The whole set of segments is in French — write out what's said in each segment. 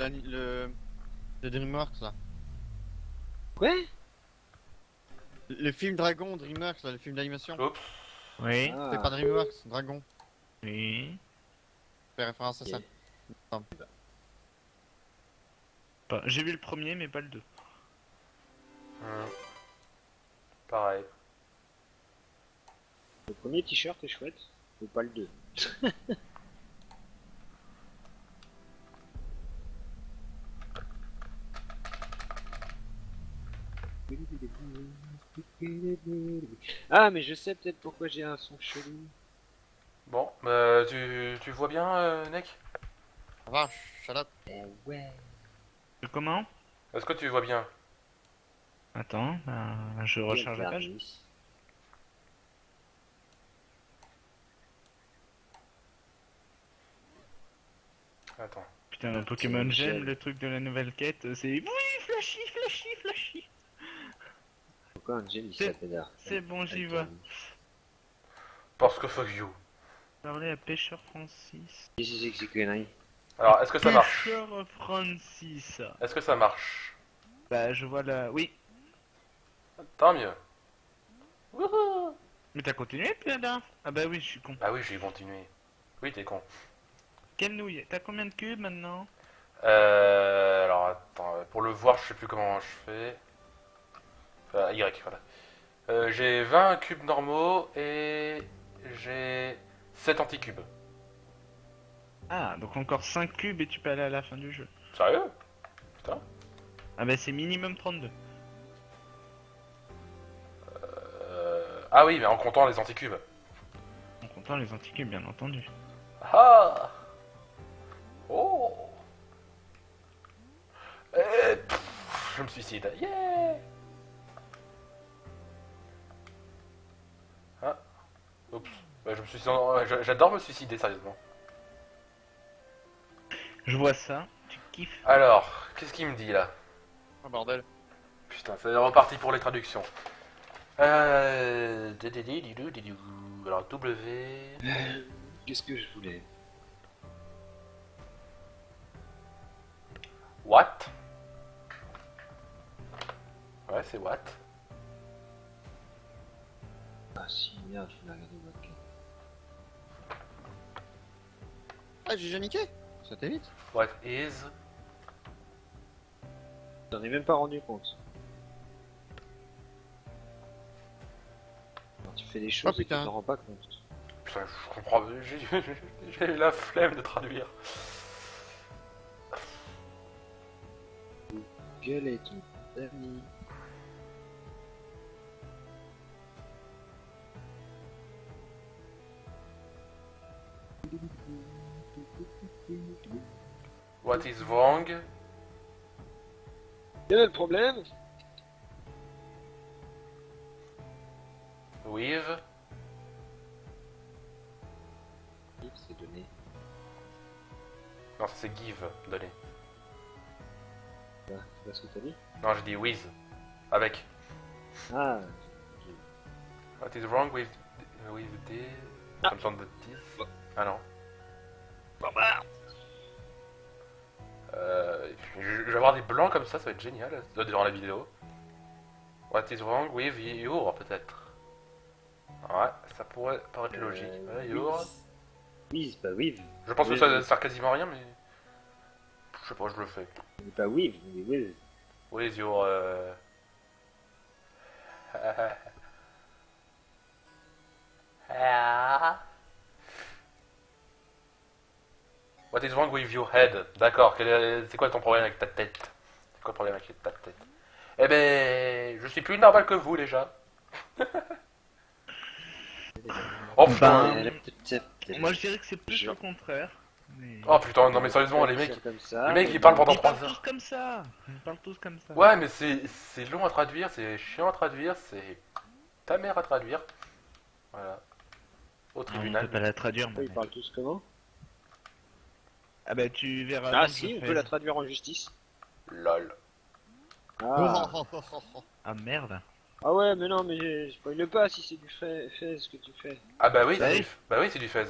de DreamWorks là. Quoi? Le film Dragon, DreamWorks là, le film d'animation. Oups. Oui. Ah, C'est pas DreamWorks, Dragon. Oui. Fais référence à ça. ok. J'ai vu le premier, mais pas le 2. Pareil. Le premier t-shirt est chouette, mais pas le 2. Ah, mais je sais peut-être pourquoi j'ai un son chelou. Bon, tu vois bien, Nek? Ça va, shut up. Eh ouais. Comment? Est-ce que tu vois bien? Attends, je recharge la page. Attends. Putain, le Pokémon Nickel. j'aime le truc de la nouvelle quête, c'est oui, flashy, flashy, flashy. Pourquoi un gel il C'est- s'appelle c'est bon, j'y vais. Parce que fuck you. Parler à Pêcheur Francis. Qu'est-ce que c'est que ces conneries? Alors, est-ce que ça marche? Pêcheur Francis. Est-ce que ça marche? Bah, je vois la. Oui. Tant mieux. Wouhou! Mais t'as continué, là? Ah bah oui, je suis con. Bah oui, j'ai continué. Oui, t'es con. Quelle nouille? T'as combien de cubes maintenant? Alors, attends, pour le voir, je sais plus comment je fais. Y, voilà. J'ai 20 cubes normaux et j'ai 7 anticubes. Ah, donc encore 5 cubes et tu peux aller à la fin du jeu. Sérieux? Putain. Ah bah c'est minimum 32. Ah oui, mais en comptant les anticubes. En comptant les anticubes, bien entendu. Ah! Oh! Je me suicide. Yeah! Ah. Oups. Bah, je me suicide. J'adore me suicider, sérieusement. Je vois ça, tu kiffes. Alors, qu'est-ce qu'il me dit là? Oh bordel. Putain, c'est reparti pour les traductions. Alors, W. Qu'est-ce que je voulais? What? Ouais, c'est what? Ah si, merde, je voulais regarder votre carte. Ah, j'ai déjà niqué. Ça t'évite. What is? J'en ai même pas rendu compte. Quand tu fais des choses, Oh, putain. tu t'en rends pas compte. Putain, je comprends. J'ai la flemme de traduire. Gueule et ton ami. What is wrong? Quel est le problème? With? C'est donné. Non, ça c'est give, donné. Ah, c'est pas ce que t'as dit? Non, j'ai dit with. Avec. Ah, What is wrong with this? Comme sorte de this? Ah non. Et puis, je vais avoir des blancs comme ça va être génial dans la vidéo. What is wrong with your, peut-être? Ouais, ça pourrait paraître logique. Ouais, your. with, pas with. Je pense que Oui, ça oui. sert quasiment à rien, mais. Je sais pas, je le fais. Mais pas with, mais with. With your. What is wrong with your head? D'accord, c'est quoi ton problème avec ta tête? C'est quoi le problème avec ta tête? Eh ben, je suis plus normal que vous déjà. Oh putain, Moi je dirais que c'est plus Je- le contraire. Mais... oh putain, non mais sérieusement, les mecs comme ça, les mecs, ils parlent pendant Ils 3 parlent tous heures. comme ça. Ils parlent tous comme ça. Ouais, mais c'est long à traduire, c'est chiant à traduire, c'est ta mère à traduire. Voilà. Au Ah, on tribunal. peut pas la traduire. Pourquoi ils mais- parlent tous comment? Ah bah tu verras. Ah donc, si, je on fais- peut la traduire en justice. Lol. Ah, Ah merde. ah ouais, mais non, mais je spoil pas si c'est du fait ce que tu fais. Ah bah oui, Bah c'est oui. du... bah oui, c'est du fez.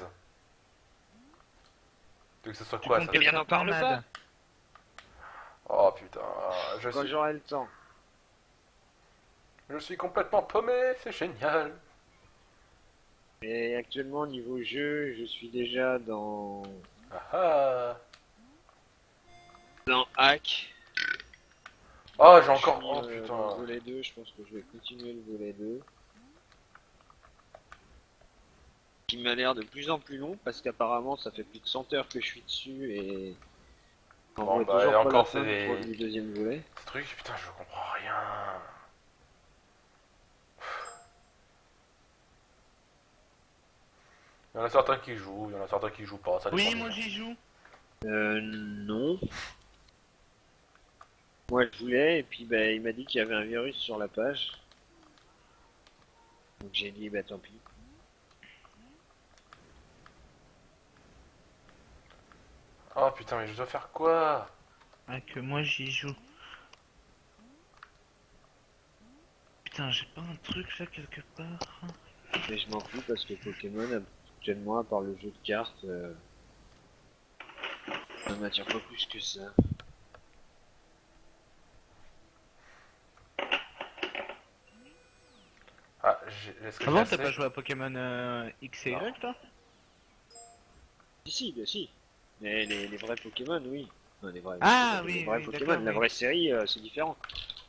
Tu veux que ce soit Tu quoi comptes ça? bien n'en en parle tornade. Oh putain, Quand j'aurai le temps. je suis complètement paumé, c'est génial. Et actuellement, niveau jeu, je suis déjà Ah ah. dans Hack. Oh, j'ai Je encore... suis Oh dans le putain. volet 2, je pense que je vais continuer le volet 2. Qui m'a l'air de plus en plus long parce qu'apparemment ça fait plus de 100 heures que je suis dessus et on Bon voit bah, et toujours pas la encore fin c'est... du deuxième volet. Ces trucs, putain, je comprends rien. Il y en a certains qui jouent, il y en a certains qui jouent pas, ça dépend Oui, des moi gens. j'y joue. Non. Moi je voulais et puis bah, il m'a dit qu'il y avait un virus sur la page. Donc j'ai dit bah tant pis. Oh putain, mais je dois faire quoi? Ah, que moi j'y joue. Putain, j'ai pas un truc là quelque part. Mais je m'en fous parce que Pokémon actuellement à part le jeu de cartes ça m'attire pas plus que ça. Ah, est-ce que j'ai Avant, t'as assez? pas joué à Pokémon X et Non. Y, toi? Si, bah si. Mais les vrais Pokémon, oui. Enfin, les vrais, Ah, les oui, vrais oui, Pokémon, d'accord, la oui. vraie série, c'est différent.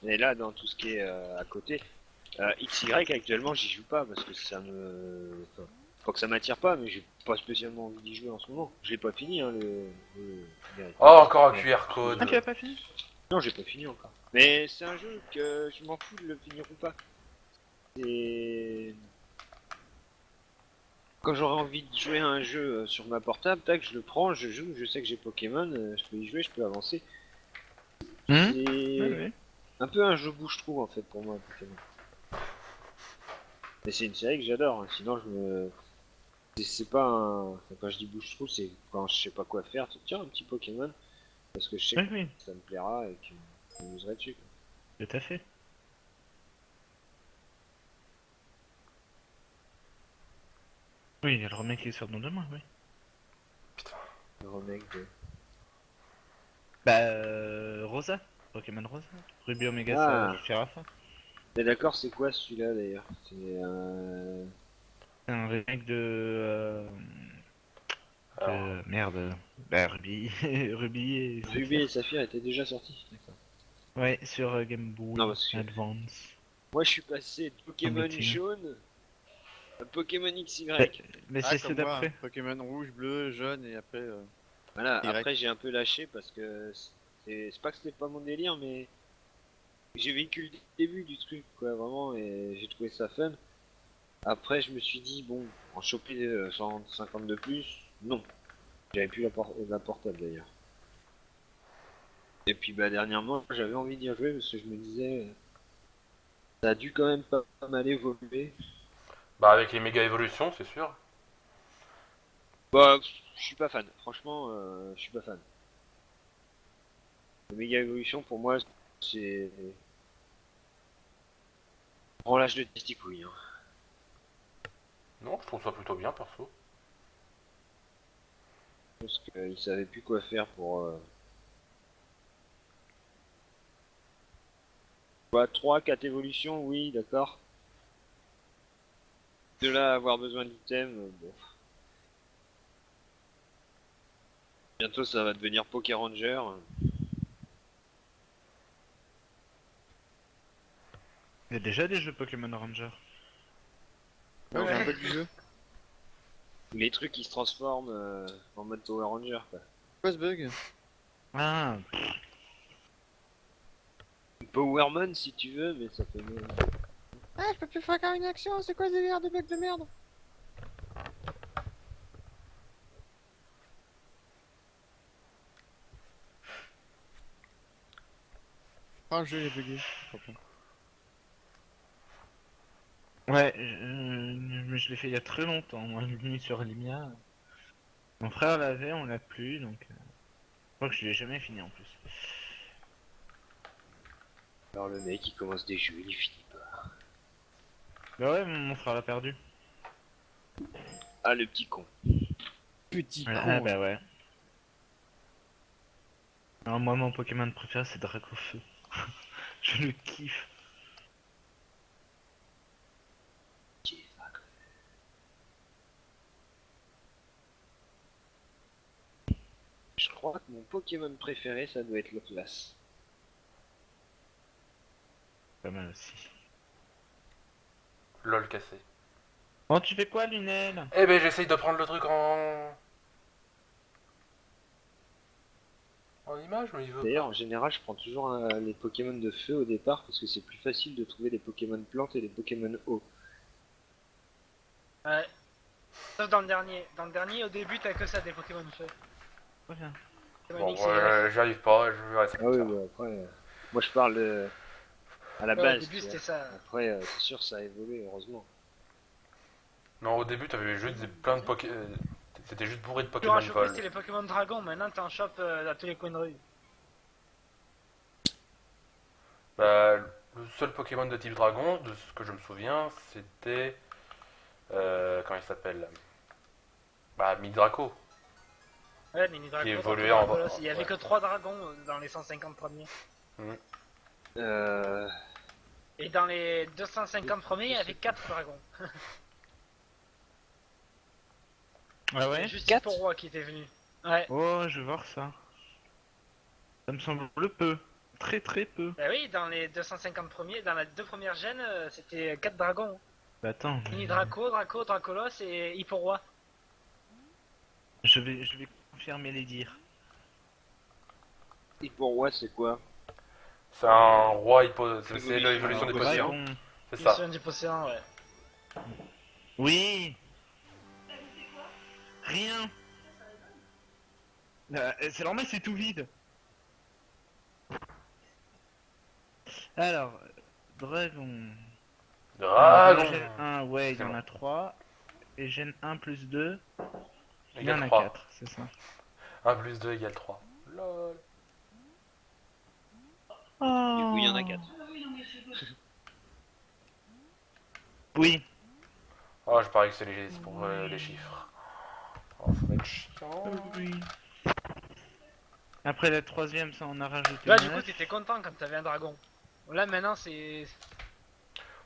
Mais là, dans tout ce qui est à côté, XY actuellement, j'y joue pas parce que ça me. Enfin, pas que ça m'attire pas, mais j'ai pas spécialement envie d'y jouer en ce moment. Je l'ai pas fini, hein, le- Oh, encore un Ouais. QR Ah, code. tu l'as pas fini? Non, j'ai pas fini encore. Mais c'est un jeu que je m'en fous de le finir ou pas. C'est. Quand j'aurai envie de jouer à un jeu sur ma portable, tac, je le prends, je joue, je sais que j'ai Pokémon, je peux y jouer, je peux avancer. Oui, C'est oui. un peu un jeu bouche-trou en fait pour moi, Pokémon. Mais c'est une série que j'adore, hein, sinon je me. C'est pas un. Enfin, quand je dis bouche-trou, c'est quand je sais pas quoi faire, tiens, un petit Pokémon, parce que je sais Oui, que oui, ça me plaira et que je m'amuserai dessus. Quoi. tout à fait. Oui, il y a le remake qui sort dans 2 mois, oui. Le remake de. Bah, Rosa. Pokémon Rosa. Ruby Omega, ça Ah, suffira pas. t'es d'accord, c'est quoi celui-là d'ailleurs? C'est un remake Alors, Merde. Bah, Ruby. Ruby et Ruby et Saphir. Saphir étaient déjà sortis. D'accord. Ouais, sur Game Boy Non, parce que Advance. moi je suis passé de Pokémon Semble-t-il. jaune à Pokémon XY. Bah, mais Ah, c'est ceux comme moi, d'après. hein. Pokémon rouge, bleu, jaune et après. Voilà, Y. après j'ai un peu lâché parce que c'est pas que c'était pas mon délire, mais j'ai vécu le début du truc, quoi, vraiment, et j'ai trouvé ça fun. Après, je me suis dit, bon, en choper 150 de plus, non. J'avais plus la portable d'ailleurs. Et puis, bah, dernièrement, j'avais envie d'y jouer parce que je me disais, ça a dû quand même pas mal évoluer. bah avec les méga évolutions, c'est sûr. Bah, je suis pas fan, franchement, je suis pas fan. Le méga évolution pour moi, c'est branlage de testicouilles. Hein. Non, je trouve ça plutôt bien, perso. Parce qu'ils savaient plus quoi faire pour. Bah, 3, 4 évolutions, oui, d'accord. De là à avoir besoin d'items, bon. Bientôt ça va devenir Poké Ranger. Il y a déjà des jeux Pokémon Ranger. Ouais, j'ai un peu du jeu. Les trucs qui se transforment en mode Power Ranger, quoi. Quoi ce bug? Ah, Powerman si tu veux, mais ça fait mieux. Ah, je peux plus faire une action, c'est quoi ce délire de bug de merde? Ah, le jeu il est bugué. ouais, je l'ai fait il y a très longtemps, moi, je l'ai mis sur Limia. Mon frère l'avait, on l'a plus, donc... Je crois que je l'ai jamais fini en plus. Alors le mec il commence des jeux, il finit pas. Bah ouais, mon frère l'a perdu. Ah le petit con. Petit Ah con. bah ouais. Alors, moi, mon Pokémon préféré, c'est Dracofeu. Je le kiffe. Je crois que mon Pokémon préféré, ça doit être Loclas. Pas mal aussi. LOL cassé. Bon, tu fais quoi, Lunel? Eh ben j'essaye de prendre le truc en image, mais il veut D'ailleurs, pas. en général, je prends toujours les Pokémon de feu au départ parce que c'est plus facile de trouver des Pokémon plantes et des Pokémon eau. Ouais. Sauf dans le dernier. Dans le dernier, au début, t'as que ça des Pokémon feu. Très bien. Pokémon Bon, X et Y. j'y arrive pas, je vais rester Ah comme oui, ça. bah après, moi je parle à la Ouais, au base. début, tu c'était vois. ça. Après, c'est sûr, ça a évolué, heureusement. Non, au début, t'avais juste plein de Pokémon. C'était juste bourré de Tu Pokémon auras chopé, vol. c'était les Pokémon Dragon. Maintenant, t'en chopes à tous les coins de rue. Bah, le seul Pokémon de type dragon, de ce que je me souviens, c'était. Comment il s'appelle? Bah, Midraco. Ouais, Mini Dragon. évoluait Dragon, en- Dracolos. Il y avait ouais. que 3 dragons dans les 150 premiers. Euh, Et dans les 250 premiers, il y avait 4 dragons. Ah ouais? Juste Quatre pour Roi qui était venu. Ouais. Oh, je vais voir ça. Ça me semble peu. Très très peu. Bah oui, dans les 250 premiers, dans les 2 premières gènes, c'était 4 dragons. Bah, attends. Mini Draco, Dracolos et Hipporoi. Je vais confirmer les dires. et pour moi, c'est quoi? C'est un roi hippo. C'est l'évolution Alors, des Poséidon. Poséidon. Dragon. C'est ça. Mission du Océan, ouais. Oui. Rien. C'est normal, c'est tout vide. Alors, Dragon. Dragon. Gène 1, ouais, il y en C'est a 3. Et Gène 1 plus 2, il y Égale en a 3. 4, c'est ça. 1 plus 2 égale 3. Lol. Du coup, il y en a 4. Oui. Oh, je parie que c'est léger, c'est pour les chiffres. Oh, ça va être chiant. Oui. Après la troisième, ça on a rajouté. Là, du coup, 9. t'étais content quand t'avais un dragon. Là, maintenant, c'est.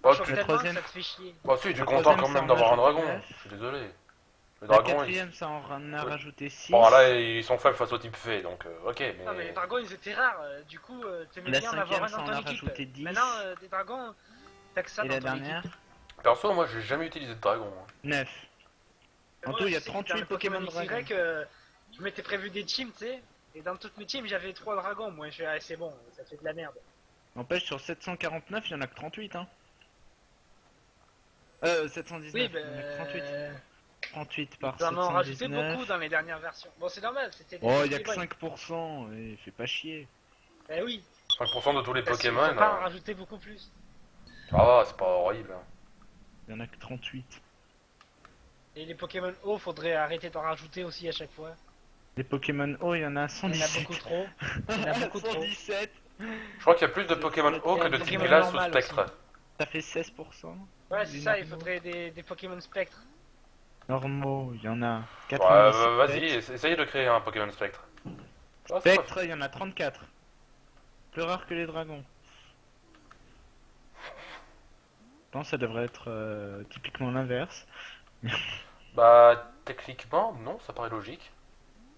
Bah, Chauffe tu... La tellement que troisième- ça te fait chier. bah si, tu es La content troisième, quand ça même en d'avoir un rajoute dragon. 9. Je suis désolé. Le La dragon, ils... quatrième, ça en a Ouais. rajouté 6. Bon, là, ils sont faibles face au type fée, donc ok, mais... Non, mais les dragons, ils étaient rares. Du coup, t'aimais La bien en avoir cinquième, un ça dans en ton a équipe. rajouté 10. Maintenant, des dragons, t'as que ça Et dans la ton dernière, équipe. Perso, moi, j'ai jamais utilisé de dragon. hein. 9. En Moi, tout, il y je a sais que 38 dans le Pokémon X, dragons. Y, je m'étais prévu des teams, tu sais. Et dans toutes mes teams, j'avais 3 dragons. Moi, je suis ah, c'est bon, ça fait de la merde. N'empêche, sur 749, il y en a que 38, hein. 719, Oui, il y en a que 38. 38 par Ils en ont rajouté 719. beaucoup dans les dernières versions. Bon, c'est normal, c'était des Oh, il y a que Pokéballs. 5%, et fait pas chier. Eh oui, 5% de tous les parce qu'il Pokémon, faut pas en rajouter beaucoup plus. ça va, c'est pas horrible. hein. Il y en a que 38. Et les Pokémon eau, faudrait arrêter d'en rajouter aussi à chaque fois. Les Pokémon oh, il y en a Il y en a 117. beaucoup trop. Il y en a beaucoup trop. 117. Je crois qu'il y a plus de Pokémon eau que de type Pokémon glace ou normal spectre. Ça fait 16%. Ouais, c'est Des ça, il normaux. faudrait des Pokémon spectres. Normaux, il y en a Ouais, 97. vas-y, essayez de créer un Pokémon spectre. Ah, c'est pas- Spectre, il y en a 34. Plus rare que les dragons. Je pense que ça devrait être typiquement l'inverse. Bah, techniquement, non, ça paraît logique.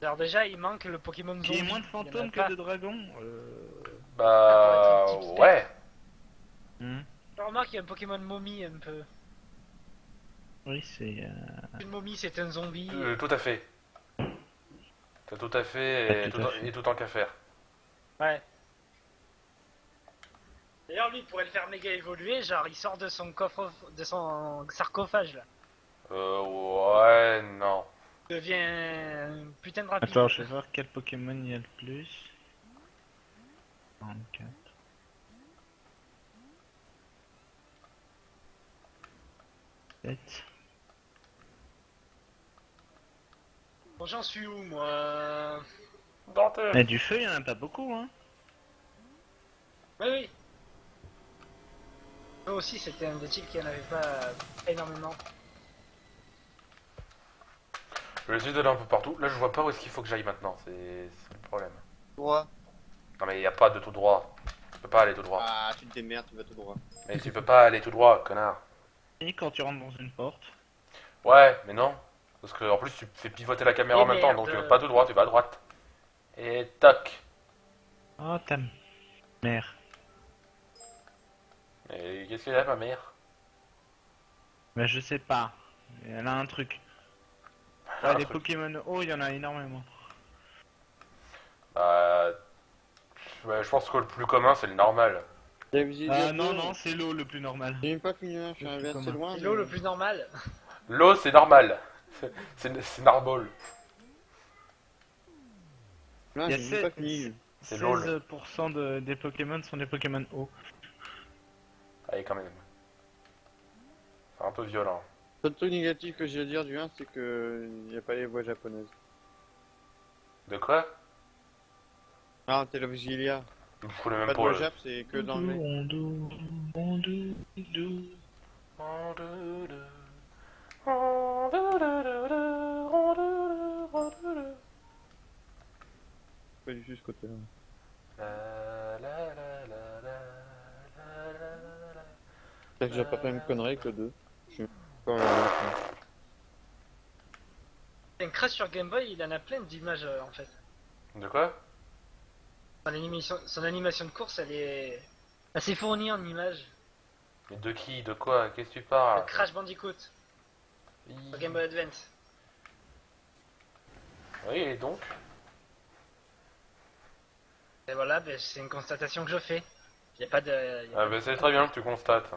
Alors déjà, il manque le Pokémon zombie. Qu'il y ait moins de Il y en a fantômes pas. que de dragons. Bah, Ça pourrait être un type ouais. Hmm. Alors, remarque, il y a un Pokémon momie un peu. Oui, c'est. Une momie, c'est un zombie. Tout à fait. T'as tout à fait et Tout à fait. et tout en qu'à faire. Ouais. D'ailleurs, lui, il pourrait le faire méga évoluer. Genre, il sort de son coffre, de son sarcophage là. Ouais, non. Il devient un putain de rapide. Attends, je vais voir quel Pokémon il y a le plus. 44. Bon, j'en suis où, moi? Dante. Mais du feu, il y en a pas beaucoup, hein. Oui, oui. Moi aussi, c'était un des types qui en avait pas énormément. Je vais essayer d'aller un peu partout. Là, je vois pas où est-ce qu'il faut que j'aille maintenant. C'est le problème. Droit. Non mais y a pas de tout droit. Tu peux pas aller tout droit. Ah, tu te démerdes, tu vas tout droit. Mais tu peux pas aller tout droit, connard. Et quand tu rentres dans une porte. Ouais, mais non. Parce que en plus tu fais pivoter la caméra Et en même temps, merde. donc tu vas pas tout droit, tu vas à droite. Et toc. Oh ta mère. Et qu'est-ce qu'il y a ma mère? Bah je sais pas. Elle a un truc. Un Ouais, les truc. Pokémon O, il y en a énormément. Bah, ouais, je pense que le plus commun c'est le normal. T'as visité Ah un non, peu non, c'est l'eau le plus normal. J'ai même pas fini, hein, je suis Le arrivé plus assez commun. loin. C'est l'eau mais- le plus normal. L'eau c'est normal. C'est normal. Là, Il y a j'ai même pas fini. C'est LOL. 16% des Pokémon sont des Pokémon O. Allez quand même. C'est un peu violent. Le seul truc négatif que j'ai à dire du 1, c'est que il n'y a pas les voix japonaises. De quoi? Ah, Televigilia. Vous me prenez Pas même de pas voix le... jap, c'est que d'anglais. Pas du tout ce côté-là. C'est que j'ai pas fait la même connerie que deux. Je suis encore Un Crash sur Game Boy, il en a plein d'images en fait. De quoi? Son animation de course, elle est assez fournie en images. Mais de qui? De quoi? Qu'est-ce que tu Le parles? Crash Bandicoot sur Game Boy Advance. Oui, et donc? Et voilà, ben, c'est une constatation que je fais. Il n'y a pas de. Y a Ah pas bah de- c'est très bien que tu constates.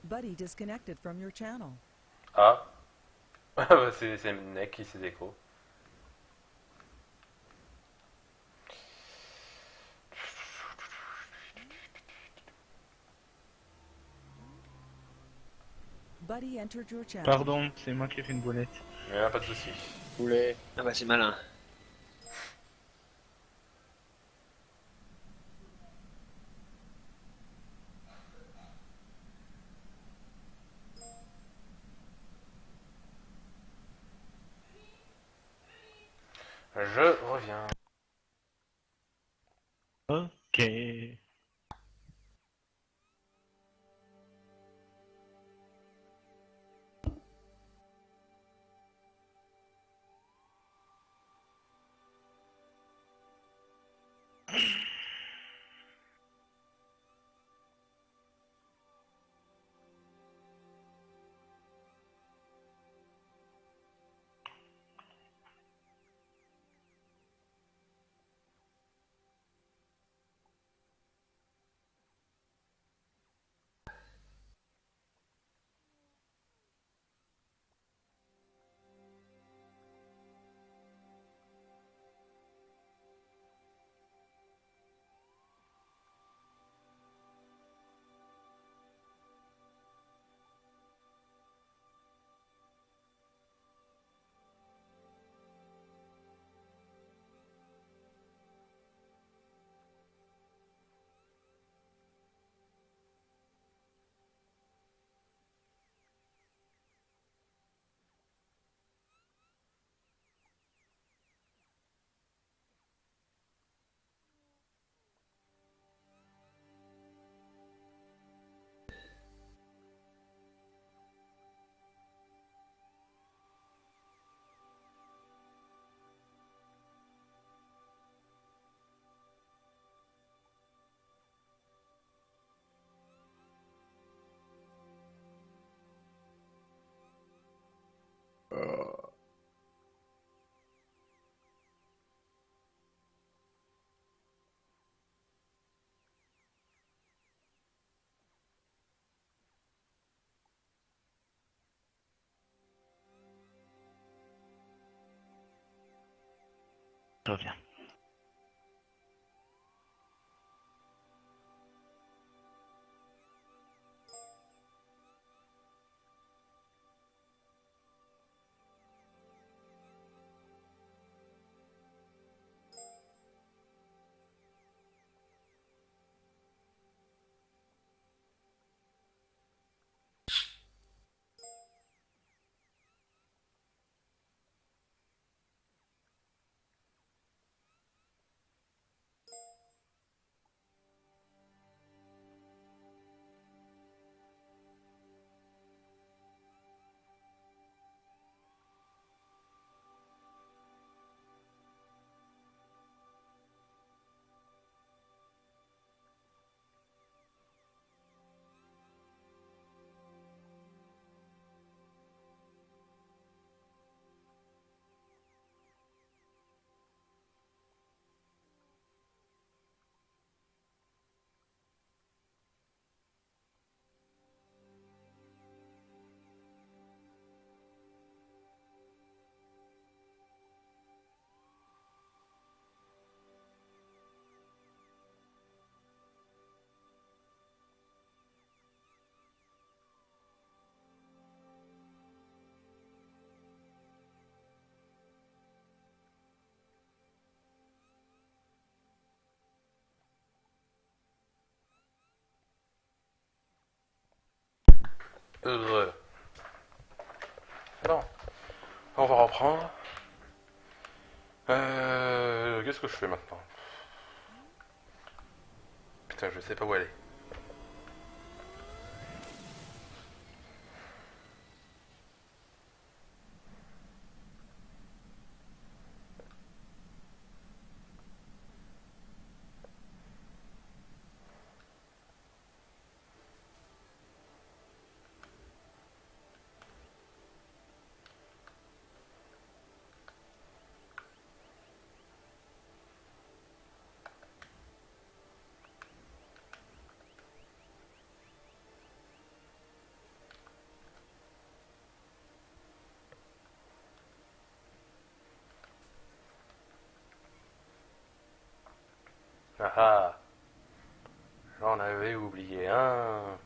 Buddy disconnected from your channel. Ah? Bah c'est Mnek qui s'est écho. Buddy entered your channel. Pardon, c'est moi qui ai fait une boulette. Mais là, pas de soucis. poulet. Ah bah c'est malin. Je reviens. Ok. Je reviens. Heureux. Bon, on va reprendre. Qu'est-ce que je fais maintenant? Putain, je sais pas où aller. Ah ah, j'en avais oublié un.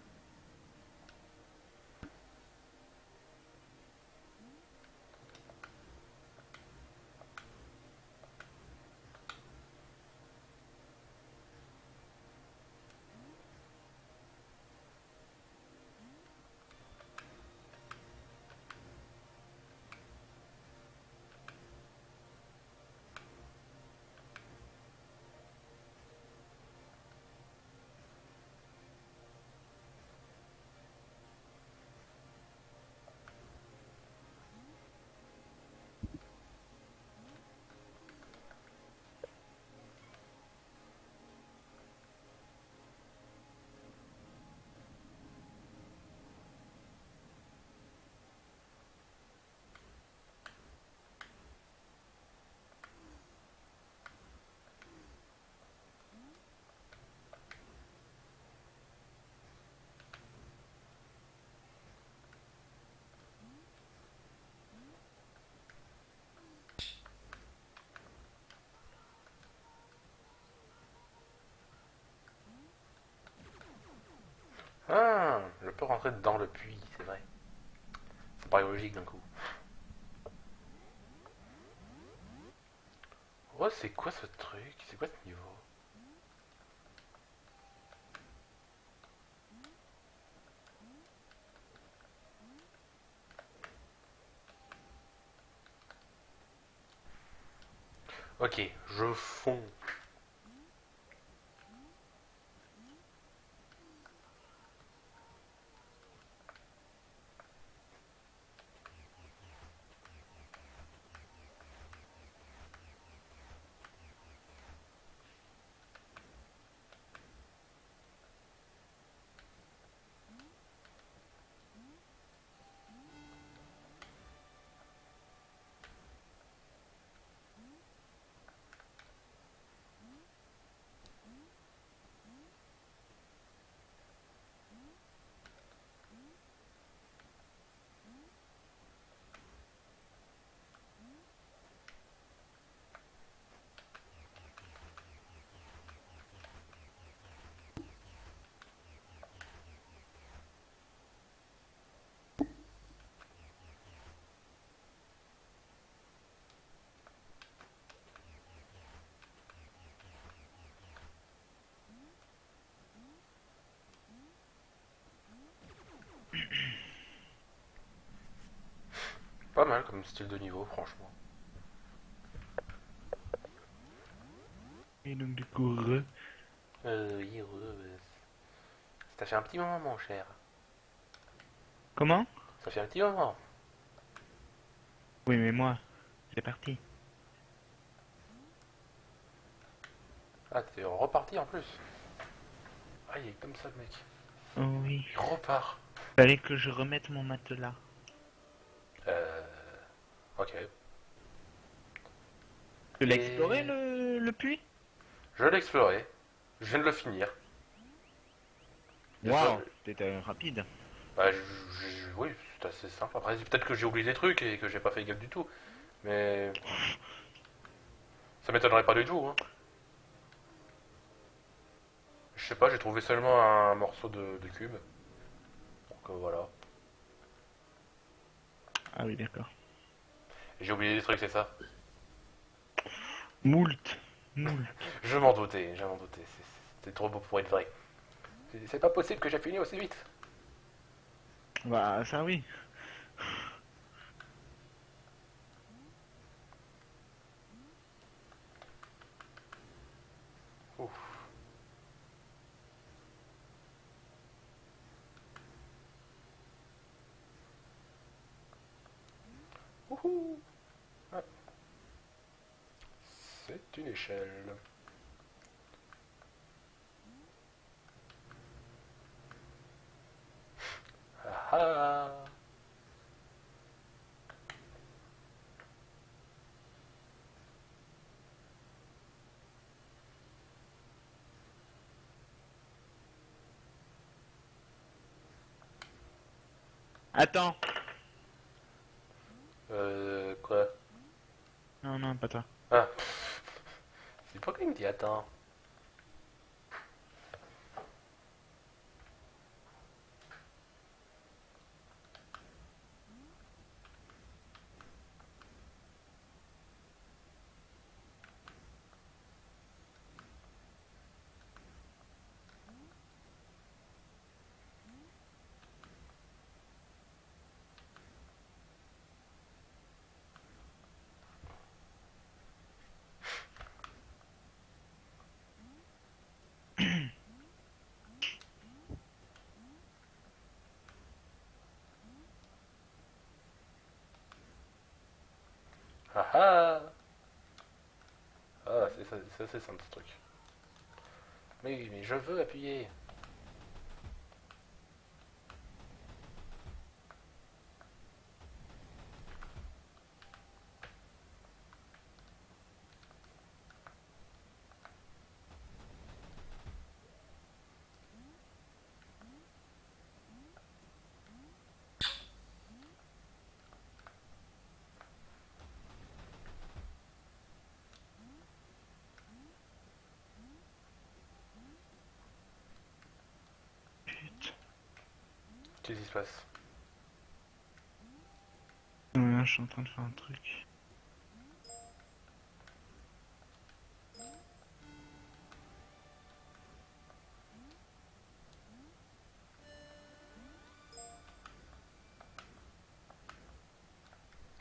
Ah, je peux rentrer dans le puits, c'est vrai. Ça paraît logique d'un coup. Oh, c'est quoi ce truc? C'est quoi ce niveau? Ok, je fonds. Pas mal comme style de niveau, franchement. Et donc du coup, Oui, ça fait un petit moment, mon cher. comment? Ça fait un petit moment. Oui, mais moi, c'est parti. Ah, t'es reparti en plus. Ah, il est comme ça, le mec. Oh oui. Il repart. Fallait que je remette mon matelas. Euh... Ok. Tu l'as Et- exploré le puits? Je l'ai exploré. Je viens de le finir. Waouh, c'était rapide. Bah, oui, c'est assez simple. Après, peut-être que j'ai oublié des trucs et que j'ai pas fait gaffe du tout. Mais ça m'étonnerait pas du tout. Hein. Je sais pas, j'ai trouvé seulement un morceau de cube. Donc voilà. Ah oui, d'accord. J'ai oublié des trucs, c'est ça. Moult. Moult. Je m'en doutais, je m'en doutais. C'est trop beau pour être vrai. C'est pas possible que j'ai fini aussi vite. Bah, ça oui. Ouf. Wouhou. Ah. C'est une échelle. Ah ah. Attends. Quoi? Non, non, pas toi. Ah. C'est pas qu'il me dit attends. Ah ah. Ah, c'est simple ce truc. Mais je veux appuyer. Qu'est-ce qui se passe? Ouais, je suis en train de faire un truc.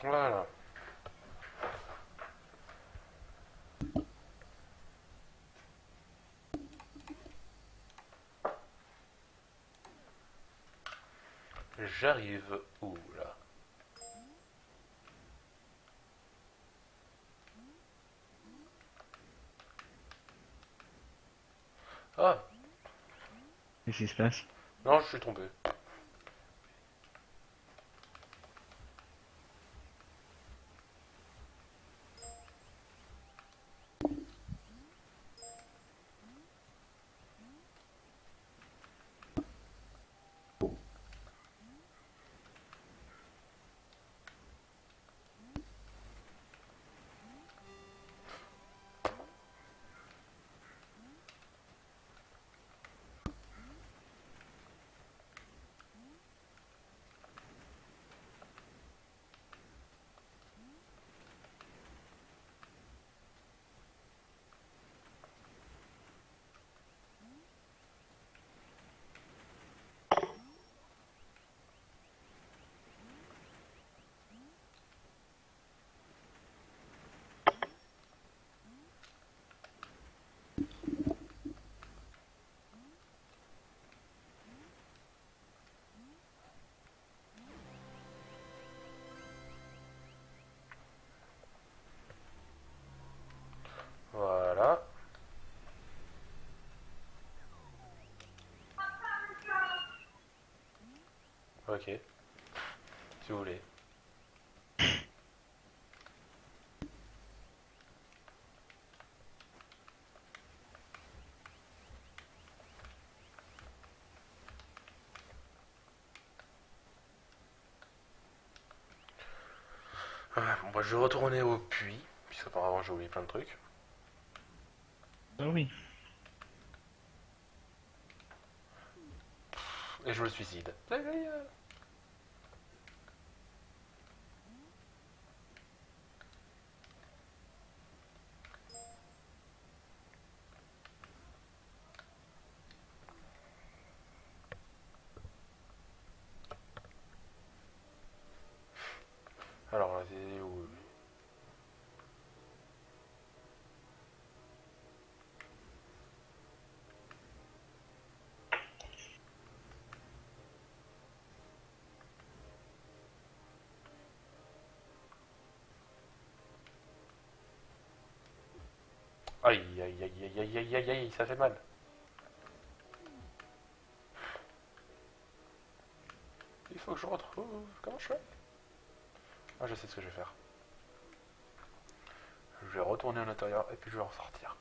Voilà. J'arrive où là? Ah, Qu'est-ce qui se passe? non, je suis tombé. Voilà. Ok, si vous voulez. Bon, bah, je vais retourner au puits, puisqu'apparemment j'ai oublié plein de trucs. Ah oui. Et je me suicide. Aïe, aïe, aïe, aïe, aïe, aïe, aïe, aïe, ça fait mal. Il faut que je retrouve... Comment je fais? Ah, je sais ce que je vais faire. Je vais retourner à l'intérieur et puis je vais en sortir.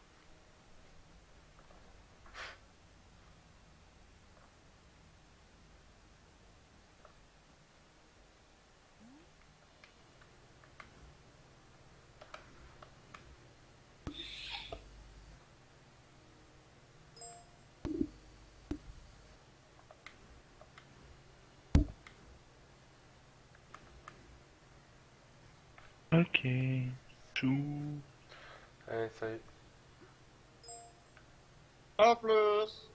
Ok. Chou. Allez, salut. En plus.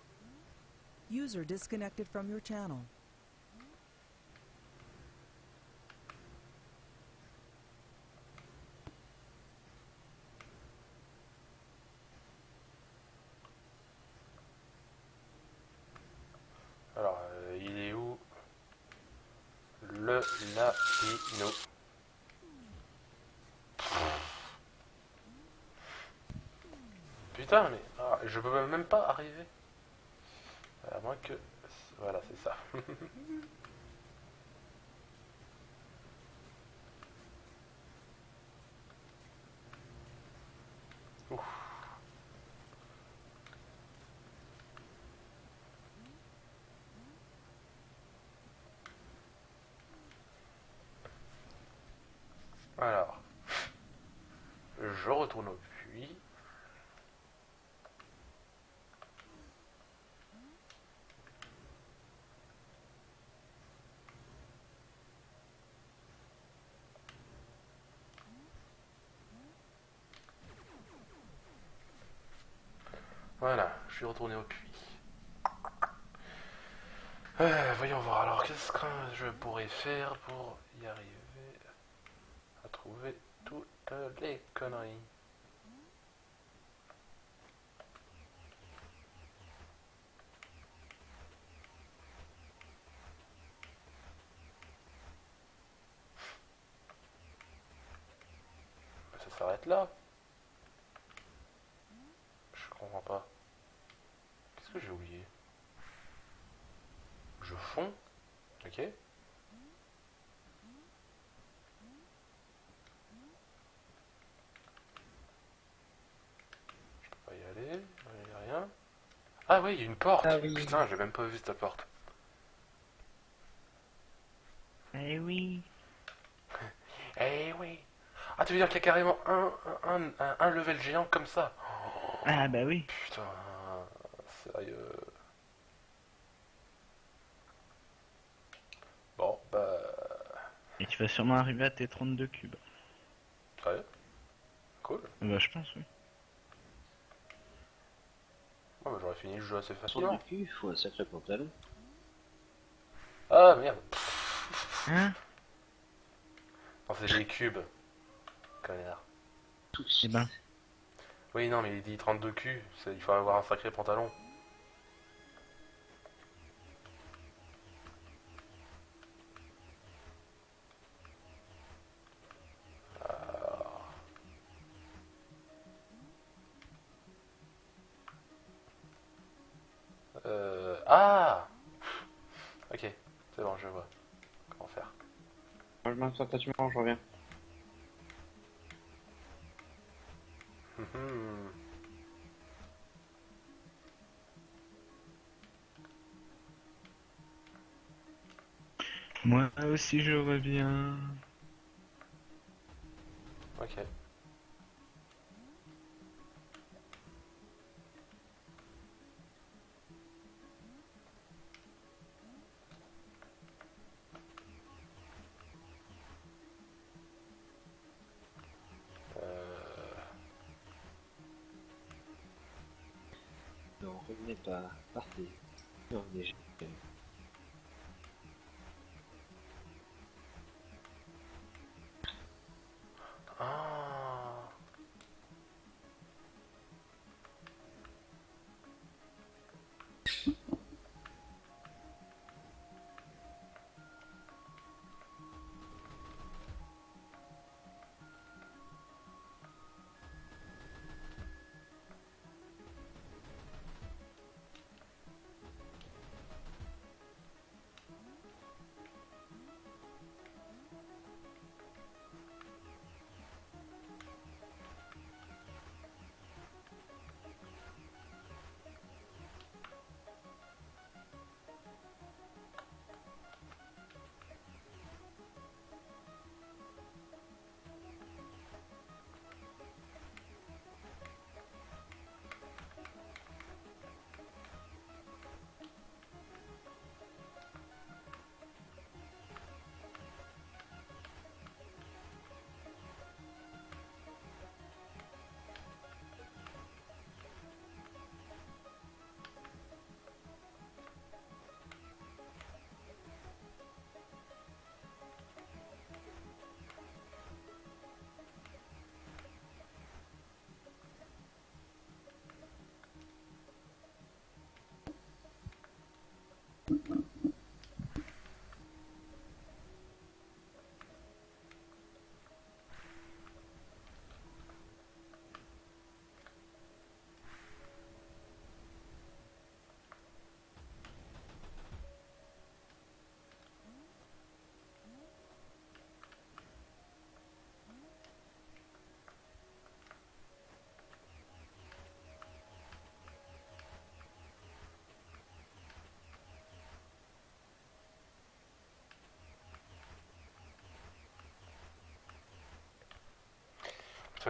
User disconnected from your channel. Alors, il est où le Naino? Putain, mais je peux même pas arriver. À moins que... Voilà, c'est ça. Ouf. Alors, je retourne au puits. Voilà, je suis retourné au puits. Voyons voir, alors qu'est-ce que je pourrais faire pour y arriver à trouver toutes les conneries. Ça s'arrête là. Je comprends pas. Qu'est-ce que j'ai oublié? Je fonds. Ok. Je peux pas y aller. Il n'y a rien. Ah oui, il y a une porte. Ah oui. Putain, j'ai même pas vu cette porte. Eh oui. Eh oui. Ah, tu veux dire qu'il y a carrément un level géant comme ça? Ah bah oui. Putain, sérieux. Bon, bah... Et tu vas sûrement arriver à tes 32 cubes. Sérieux? Cool. Bah je pense, oui. Bah, j'aurais fini le jeu assez Sans facilement. du cul, il faut un sacré pantalon. Ah, merde. Hein? Non, c'est des cubes. Connard. Tous. Eh ben. Oui, non, mais il dit 32 Q. Il faut avoir un sacré pantalon. Ah! Ok, c'est bon, je vois. Comment faire. Moi, je m'assois, toi, tu manges, je reviens. Mhm. Moi aussi je reviens. Ok. Non, revenez pas. Partez. Non, déjà. Ah.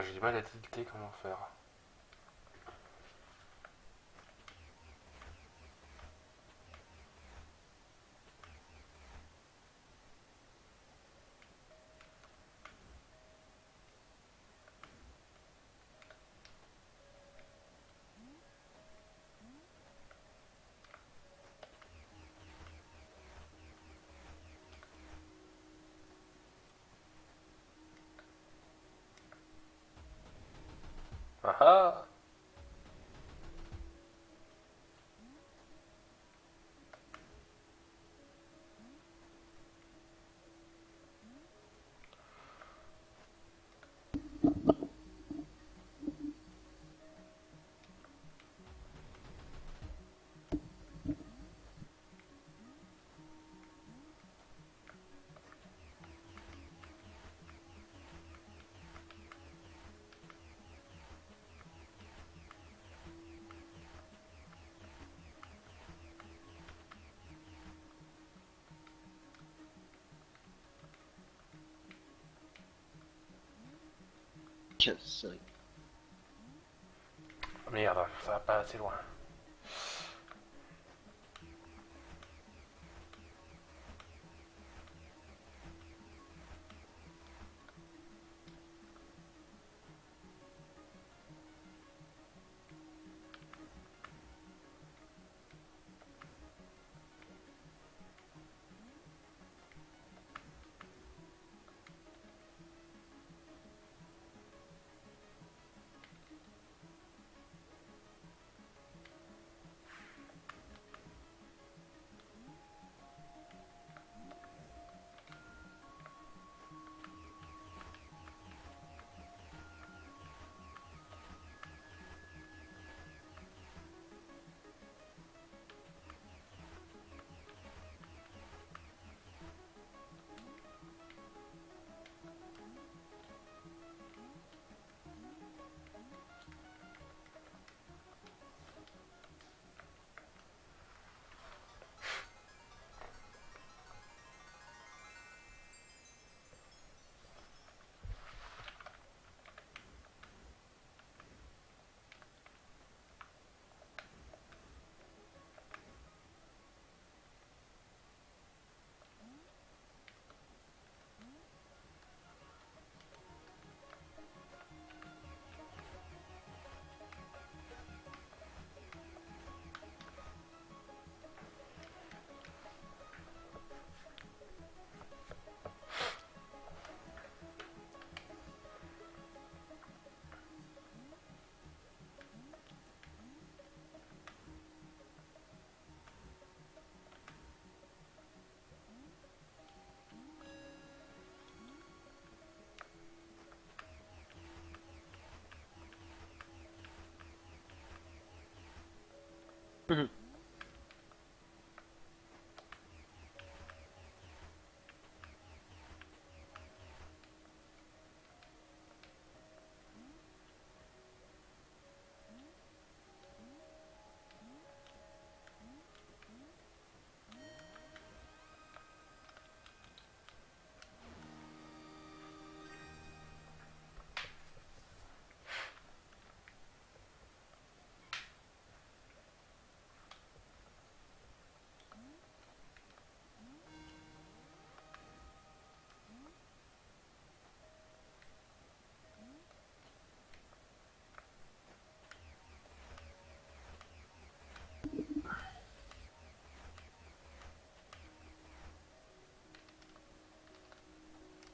Putain, j'ai du mal à tilter comment faire. Ah ah. Cinq. Merde, ça va pas assez loin.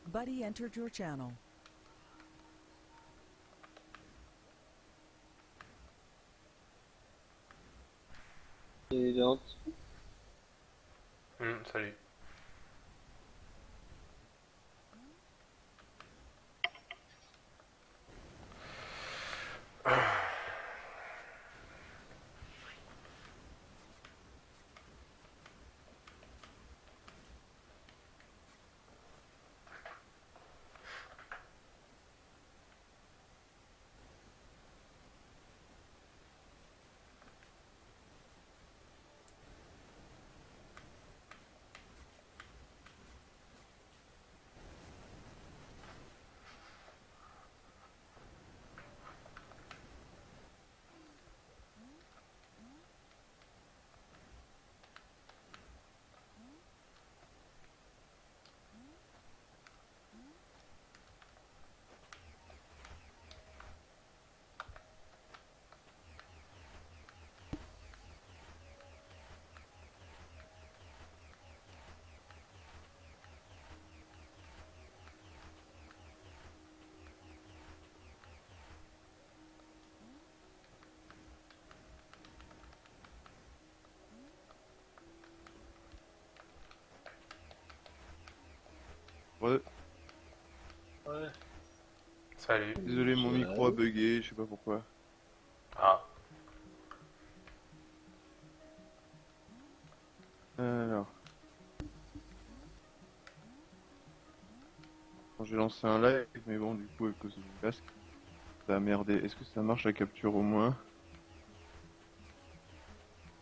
Buddy entered your channel. Évidente. Salut. Ouais, Ouais. Salut. désolé, mon micro a bugué, je sais pas pourquoi. Ah. Alors. Bon, j'ai lancé un live, mais bon, du coup, à cause du casque, ça a merdé. Est-ce que ça marche la capture au moins?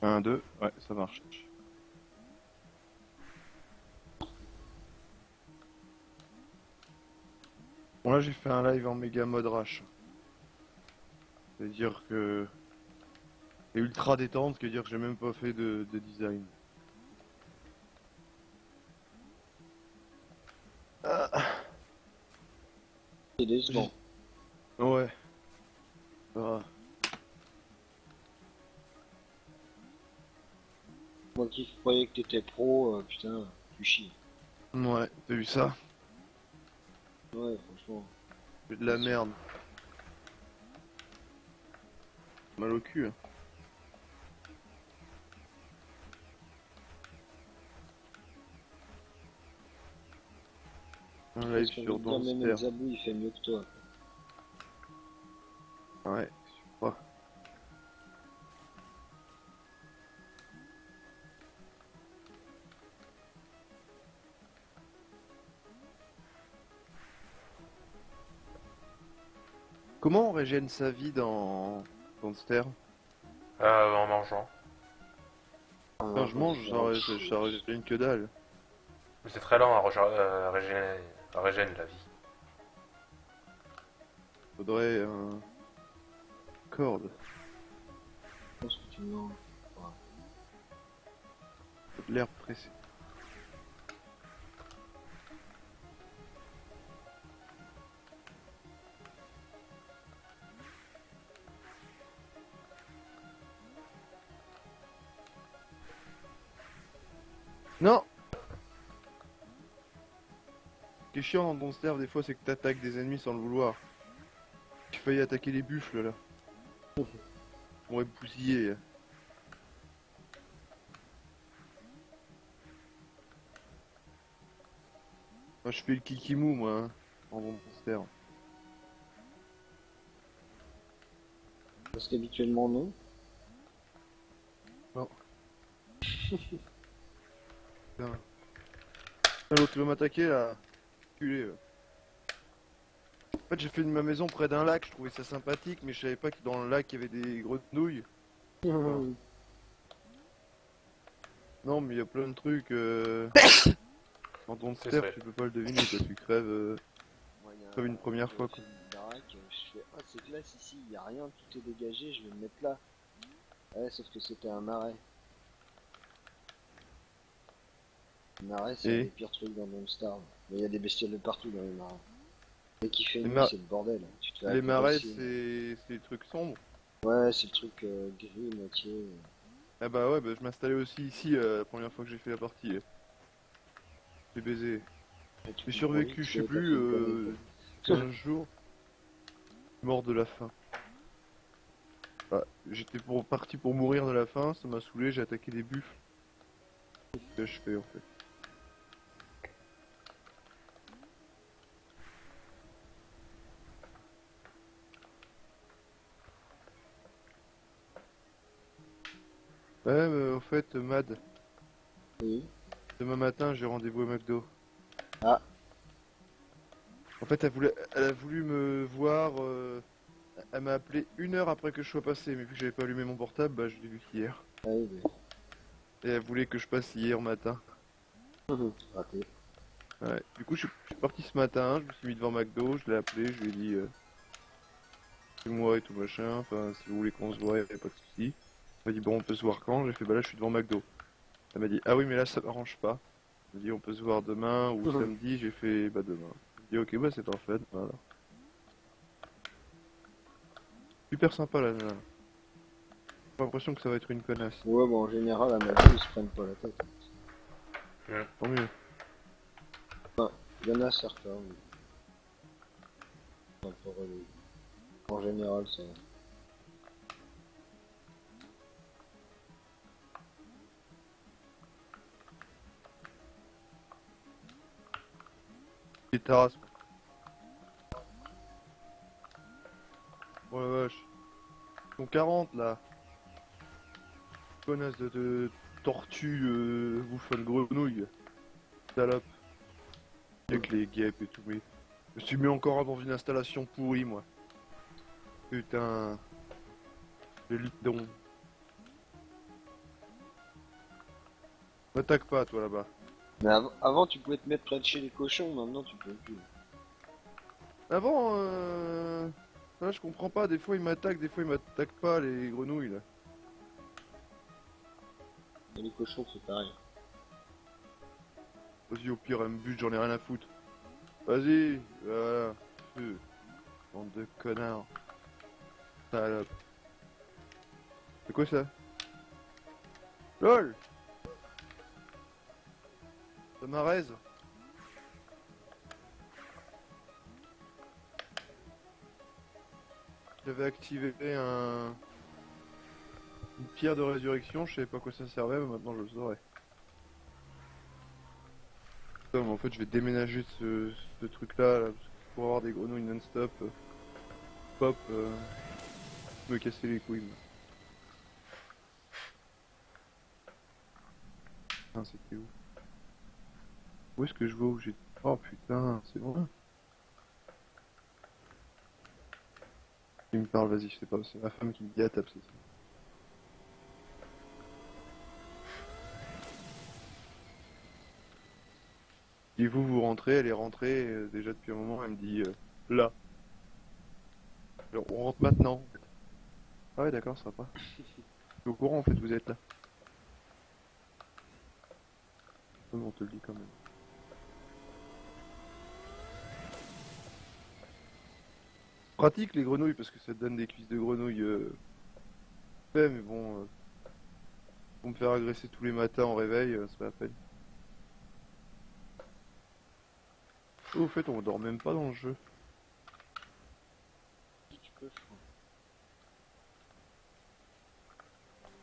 1, 2, ouais, ça marche. Bon, là, j'ai fait un live en méga mode rush. C'est-à-dire que c'est ultra détente, c'est-à-dire que j'ai même pas fait de design. C'est décevant. Ouais. Ça va. Moi qui croyais que t'étais pro, putain, tu chies. Ouais, t'as vu ça? Ouais, franchement. C'est de la merde. Mal au cul. Hein. Un live Parce qu'on sur veut dire, même Donster. Zabou il fait mieux que toi. Ouais, je crois. Comment on régène sa vie dans Donster? En mangeant. Quand je mange, ça régène que dalle. Mais c'est très lent à régénérer la vie. Faudrait un corde. Je pense que tu manges. Faut de l'air pressé. Non! Ce qui est chiant dans Donster des fois c'est que t'attaques des ennemis sans le vouloir. J'ai failli attaquer les buffles là. On m'aurait bousillé. Moi je fais le kikimou moi hein, en Donster. Parce qu'habituellement, non. Putain. Ah, l'autre il va m'attaquer là. Culé. En fait j'ai fait de ma maison près d'un lac, je trouvais ça sympathique mais je savais pas que dans le lac il y avait des grenouilles. Non mais il y a plein de trucs en Donster C'est vrai. tu peux pas le deviner quoi, tu crèves Moi, il y a comme une première fois, quoi. une baraque, je fais, ah c'est classe ici, il y a rien, tout est dégagé, je vais me mettre là. Ouais, sauf que c'était un marais. Le marais, c'est Et un des pires trucs dans Monster. Mais il y a des bestioles de partout dans les marais. Dès qu'il fait Les nuit, ma- c'est le bordel. Tu te fais les marais agresser. c'est des trucs sombres. Ouais, c'est le truc gris, moitié. Ah bah ouais, bah, je m'installais aussi ici la première fois que j'ai fait la partie. J'ai baisé. J'ai survécu, je sais plus, 15 jours. Mort de la faim. Bah, j'étais parti pour mourir de la faim, ça m'a saoulé, j'ai attaqué des buffles. C'est ce que je fais en fait. Ouais, mais en fait, Mad, Oui. demain matin j'ai rendez-vous au McDo. Ah. En fait, elle a voulu me voir. Elle m'a appelé 1 heure après que je sois passé, mais vu que j'avais pas allumé mon portable, bah je l'ai vu qu'hier. Ah oui, Et elle voulait que je passe hier matin. mais... Raté. Ouais. Du coup, je suis parti ce matin, je me suis mis devant McDo, je l'ai appelé, je lui ai dit c'est moi et tout machin, enfin si vous voulez qu'on se voit, y a pas de soucis. Elle m'a dit bon, on peut se voir quand? J'ai fait bah là je suis devant McDo. Elle m'a dit ah oui, mais là ça m'arrange pas. Elle m'a dit on peut se voir demain ou samedi, j'ai fait bah demain. J'ai dit ok, bah c'est parfait, voilà. Super sympa la nana. J'ai l'impression que ça va être une connasse. Ouais, bon, en général, à Madrid, ils se prennent pas la tête. Tant mieux. Il y en a certains, oui. Un peu relou. En général, ça va. Les terrasses. Oh la vache. Ils sont 40 là. Connasse de tortue bouffonne grenouille. Salope. Avec les guêpes et tout, mais. Je suis mis encore dans une installation pourrie moi. Putain. Le lidon. M'attaque pas toi là-bas. Mais avant, tu pouvais te mettre près de chez les cochons, maintenant tu peux plus. Avant, là, je comprends pas, des fois ils m'attaquent, des fois ils m'attaquent pas, les grenouilles là. Et les cochons, c'est pareil. Vas-y, au pire, elle me bute, j'en ai rien à foutre. Vas-y, voilà. Bande de connards. Salope. C'est quoi ça? LOL! Ça m'arrête. J'avais activé une pierre de résurrection, je savais pas à quoi ça servait, mais maintenant je le saurais. Putain, mais en fait je vais déménager ce truc là, pour avoir des grenouilles non-stop. Pop, me casser les couilles. Moi. Putain, c'était où? Où est-ce que je vais où j'ai... Oh putain, c'est loin. Qui me parle, vas-y, je sais pas, c'est ma femme qui me dit à tape, c'est ça. Et vous rentrez, elle est rentrée déjà depuis un moment, elle me dit là. Alors, on rentre maintenant. Ah ouais d'accord, ça va pas. Je suis au courant en fait, vous êtes là. On te le dit quand même. Pratique les grenouilles parce que ça te donne des cuisses de grenouilles. Ouais, mais bon, pour me faire agresser tous les matins en réveil, c'est pas la peine. Oh, au fait, on dort même pas dans le jeu. Si tu peux, je crois.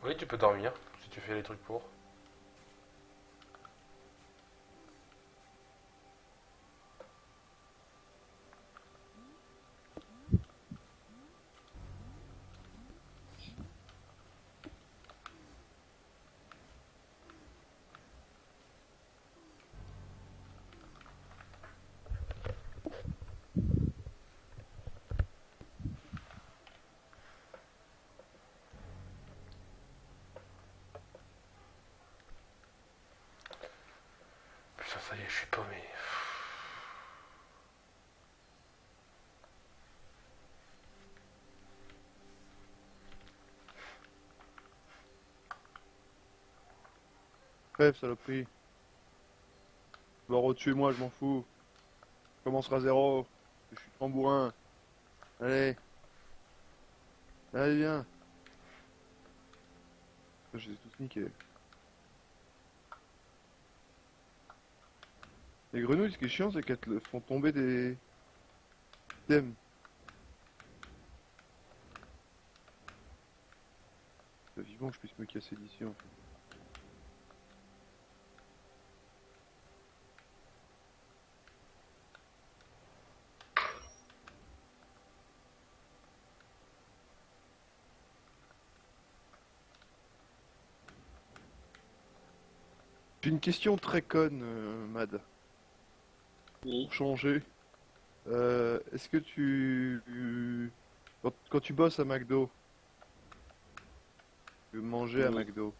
Oui, tu peux dormir si tu fais les trucs pour. Putain, ça y est, je suis paumé. Bref, saloperie. Va retuer-moi, je m'en fous. Je commencera à zéro. Je suis tambourin. Allez. Allez, viens. Je les ai tous niqués. Les grenouilles, ce qui est chiant, c'est qu'elles te font tomber des thèmes. Vivement que je puisse me casser d'ici en fait. J'ai une question très conne, Mad. Oui. Pour changer. Est-ce que quand tu bosses à McDo, tu veux manger à Oui. McDo,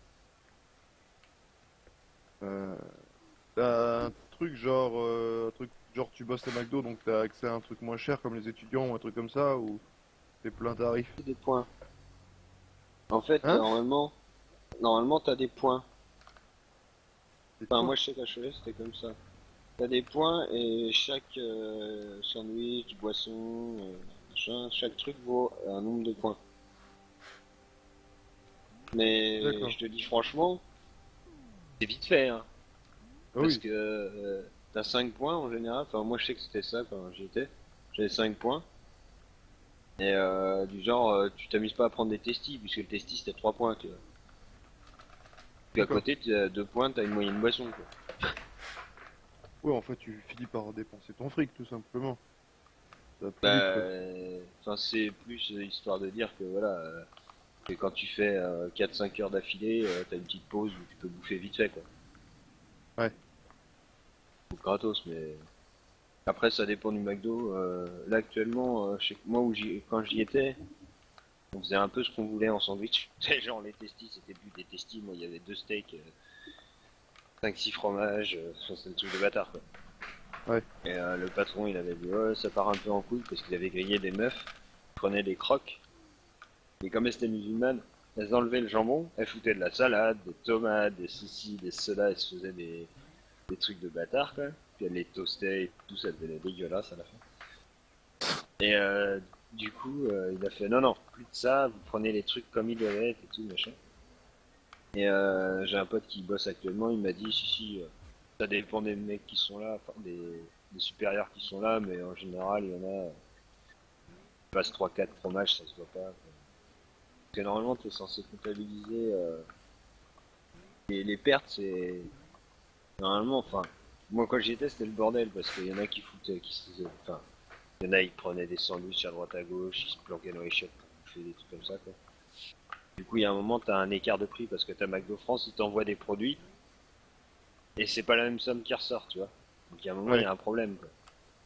t'as un truc genre tu bosses à McDo donc t'as accès à un truc moins cher comme les étudiants ou un truc comme ça ou c'est plein tarif? C'est des points. En fait, Hein normalement, t'as des points. C'est Enfin, quoi? moi, je sais qu'à Cholet, c'était comme ça. T'as des points et chaque sandwich, boisson, machin, chaque truc vaut un nombre de points. Mais D'accord. je te dis franchement, c'est vite fait, hein. Ah Parce oui. que t'as 5 points en général. Enfin, moi, je sais que c'était ça quand j'y étais. J'avais 5 points. Et du genre, tu t'amuses pas à prendre des testis, puisque le testis c'était 3 points, tu vois. Puis à D'accord. côté, tu as 2 points, t'as une moyenne boisson, quoi. Ouais, en fait, tu finis par dépenser ton fric, tout simplement. Ça va plus Bah, vite, quoi. enfin, c'est plus histoire de dire que voilà, que quand tu fais 4-5 heures d'affilée, t'as une petite pause où tu peux bouffer vite fait, quoi. Ouais. Ou gratos, mais après ça dépend du McDo. Là actuellement, chez moi quand j'y étais, on faisait un peu ce qu'on voulait en sandwich. Tu sais, genre les testis, c'était plus des testis, moi il y avait 2 steaks, 5-6 fromages, ça, c'est le truc de bâtard, quoi. Ouais. Et le patron il avait dit ouais ça part un peu en couille parce qu'il avait grillé des meufs, il prenait des crocs, et comme elles étaient musulmanes, elles enlevaient le jambon, elles foutaient de la salade, des tomates, des ceci, des cela, elles se faisaient des trucs de bâtard, quoi. Puis elle les toastait et tout, ça devenait dégueulasse à la fin. Et du coup, il a fait non, non, plus de ça, vous prenez les trucs comme ils doivent être et tout, machin. Et j'ai un pote qui bosse actuellement, il m'a dit si, ça dépend des mecs qui sont là, enfin des supérieurs qui sont là, mais en général, il y en a, qui passent 3-4 fromages, ça se voit pas, quoi. Parce que normalement, tu es censé comptabiliser les pertes, c'est. Normalement, enfin, moi quand j'y étais, c'était le bordel parce qu'il y en a qui foutaient, enfin, il y en a ils prenaient des sandwichs à droite à gauche, ils se planquaient dans les chiottes pour bouffer des trucs comme ça, quoi. Du coup, il y a un moment, t'as un écart de prix parce que t'as McDo France, ils t'envoient des produits et c'est pas la même somme qui ressort, tu vois. Donc il y a un moment, il y a un problème, quoi.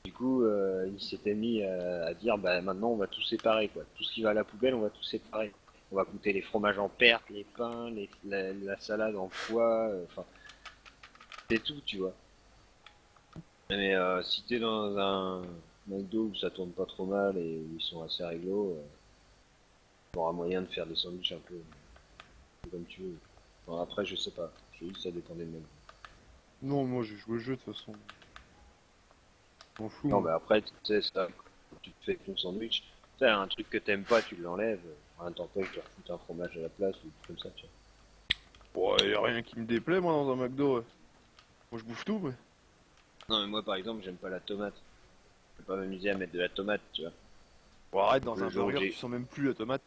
Du coup, il s'était mis à dire, bah maintenant, on va tout séparer, quoi. Tout ce qui va à la poubelle, on va tout séparer. On va goûter les fromages en perte, les pains, la salade en foie, enfin, c'est tout, tu vois. Mais si t'es dans un McDo où ça tourne pas trop mal et où ils sont assez réglo, t'auras moyen de faire des sandwichs un peu comme tu veux. Bon, après, je sais pas. Je te dis, ça dépend des mêmes. Non, moi j'ai joué au jeu de toute façon. Je m'en fous. Non, moi. mais après, tu sais, ça, quand tu te fais ton sandwich, tu sais, un truc que t'aimes pas, tu l'enlèves. Un t'empêche de refoutre un fromage à la place ou comme ça, tu vois. Ouais, y a rien qui me déplaît, moi, dans un McDo. Ouais. Moi, je bouffe tout, mais. Non, mais moi, par exemple, j'aime pas la tomate. Je vais pas m'amuser à mettre de la tomate, tu vois. Bon, arrête, dans Le un jour où burger, j'ai- tu sens même plus la tomate.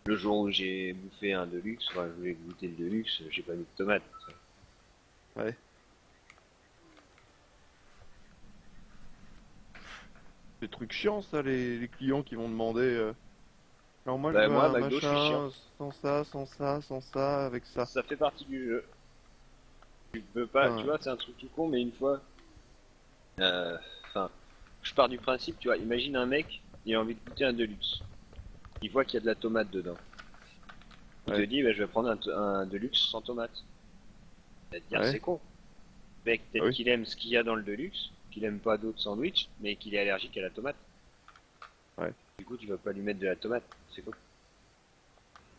Le jour où j'ai bouffé un Deluxe, enfin, je voulais goûter le Deluxe, j'ai pas mis de tomate. Tu vois. Ouais. Des trucs chiants, ça, les clients qui vont demander. Alors, moi, je Bah, veux moi, un McDo, je suis chiant. machin, sans ça, sans ça, sans ça, avec ça. Ça fait partie du jeu. Tu peux pas, tu Enfin, vois, c'est un truc tout con, mais une fois, enfin, je pars du principe, tu vois, imagine un mec, il a envie de goûter un Deluxe. Il voit qu'il y a de la tomate dedans. Il te Ouais. dit, bah, je vais prendre un Deluxe sans tomate. Il va te dire, Ouais. c'est con. Le mec, peut-être Ah oui. qu'il aime ce qu'il y a dans le Deluxe, qu'il aime pas d'autres sandwichs, mais qu'il est allergique à la tomate. Ouais. Du coup, tu vas pas lui mettre de la tomate, c'est con.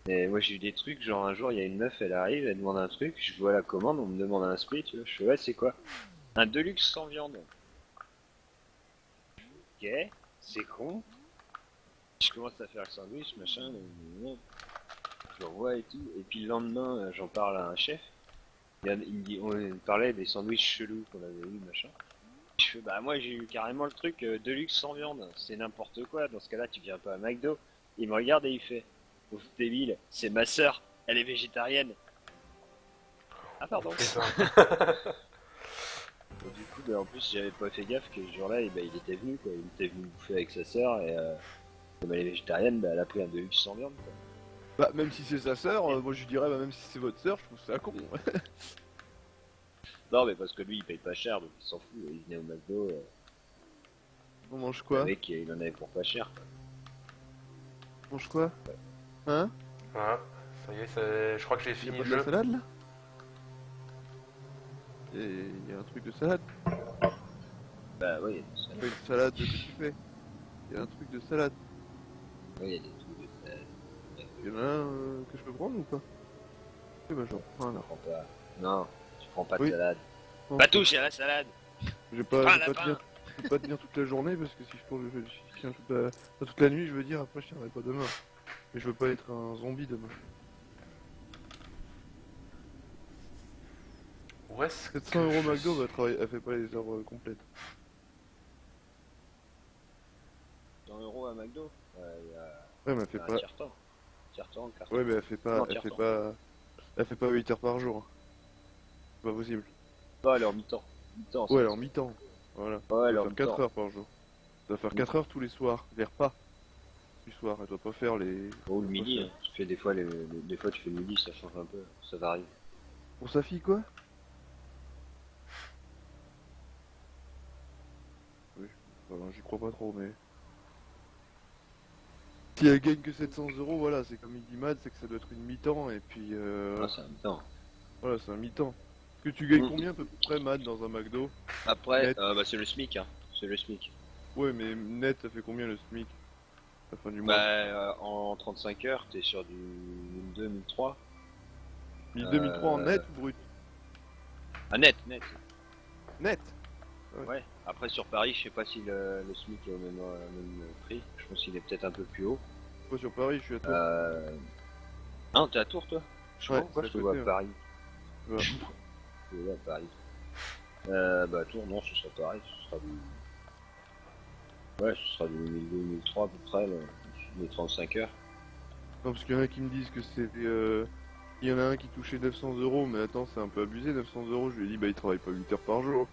Et moi, j'ai eu des trucs, genre un jour, il y a une meuf, elle arrive, elle demande un truc, je vois la commande, on me demande un split, tu vois, je fais, ouais, c'est quoi? Un Deluxe sans viande. Ok, c'est con. Je commence à faire le sandwich, machin, je l'envoie et tout. Et puis le lendemain, j'en parle à un chef. Il me dit, on parlait des sandwichs chelous qu'on avait eu, machin. Je fais, bah moi j'ai eu carrément le truc Deluxe sans viande. C'est n'importe quoi. Dans ce cas-là, tu viens pas à McDo. Il me regarde et il fait, ouf débile, c'est ma sœur, elle est végétarienne. Ah pardon. Putain. Et du coup, bah, en plus, j'avais pas fait gaffe que ce jour-là, il était venu, quoi. Il était venu bouffer avec sa sœur et comme elle est végétarienne, bah, elle a pris un Deluxe sans viande, quoi. Bah, même si c'est sa sœur, moi je lui dirais, bah, même si c'est votre sœur, je trouve ça con. Non, mais parce que lui, il paye pas cher, donc il s'en fout. Il venait au McDo, On mange le quoi? mec, il en avait pour pas cher, quoi. On mange quoi? Hein? Voilà. Ça y est, je crois que j'ai Y'a fini pas le de la jeu. salade là? Et y a un truc de salade? Bah oui, Pas une salade que tu fais. Y a un truc de salade. il y a des trucs de salade. Y'en a un que je peux prendre ou pas? Oui, bah j'en prends un Tu là. prends pas. Non, tu prends pas de Oui. salade. Non, Pas touche à la salade. je vais Prends pas, un je vais pas lapin. tenir, je vais pas tenir toute la journée parce que si je tiens toute la nuit, je veux dire, après je tiendrai pas demain. Mais je veux pas être un zombie demain. Où est-ce 700 que euros je McDo, suis bah, elle fait pas les heures complètes. 100 € à McDo. Ouais, il y a Ouais, mais elle fait un pas. tiers-temps. Tiers-temps, carton. Ouais, mais elle fait pas. Non, Elle tiers-temps. fait pas 8 heures par jour. C'est pas possible. Bah, elle est en mi-temps. Mi-temps, Ouais, ça. alors mi-temps. Voilà. Ouais, Ça va alors faire 4 mi-temps. heures par jour. Ça va faire 4 heures tous les soirs, les repas. Du soir, elle doit pas faire les. Ou le pas midi, faire. hein. Tu fais des fois, des fois tu fais le midi, ça change un peu, ça varie. Pour sa fille, quoi? Oui, enfin, j'y crois pas trop, mais. Si elle gagne que 700 euros, voilà, c'est comme il dit Matt, c'est que ça doit être une mi-temps, et puis Ah, c'est un mi-temps. voilà, c'est un mi-temps. Que tu gagnes Mm. combien à peu près, Matt, dans un McDo? Après, Net. bah, c'est le SMIC, hein. C'est le SMIC. Ouais, mais net, ça fait combien le SMIC? À la fin du mois? Bah, en 35 heures, t'es sur du 1002, 1003. 1002, 1003 en net ou brut? Ah, net, net. Net! Ouais. Après, sur Paris, je sais pas si le SMIC est au même prix. Je pense qu'il est peut-être un peu plus haut. Moi sur Paris, je suis à toi. Ah, non, t'es à Tours, toi? Je sais Ouais, pas pourquoi c'est je te à vois côté, à Paris. Ouais. Je te vois à Paris. Bah, Tours, non, ce sera pareil. Ce sera du. Ouais, ce sera du 1002, 1003 à peu près, les 35 heures. Non, parce qu'il y en a qui me disent que c'est. Il y en a un qui touchait 900 euros, mais attends, c'est un peu abusé, 900 euros. Je lui ai dit, bah il travaille pas 8 heures par jour.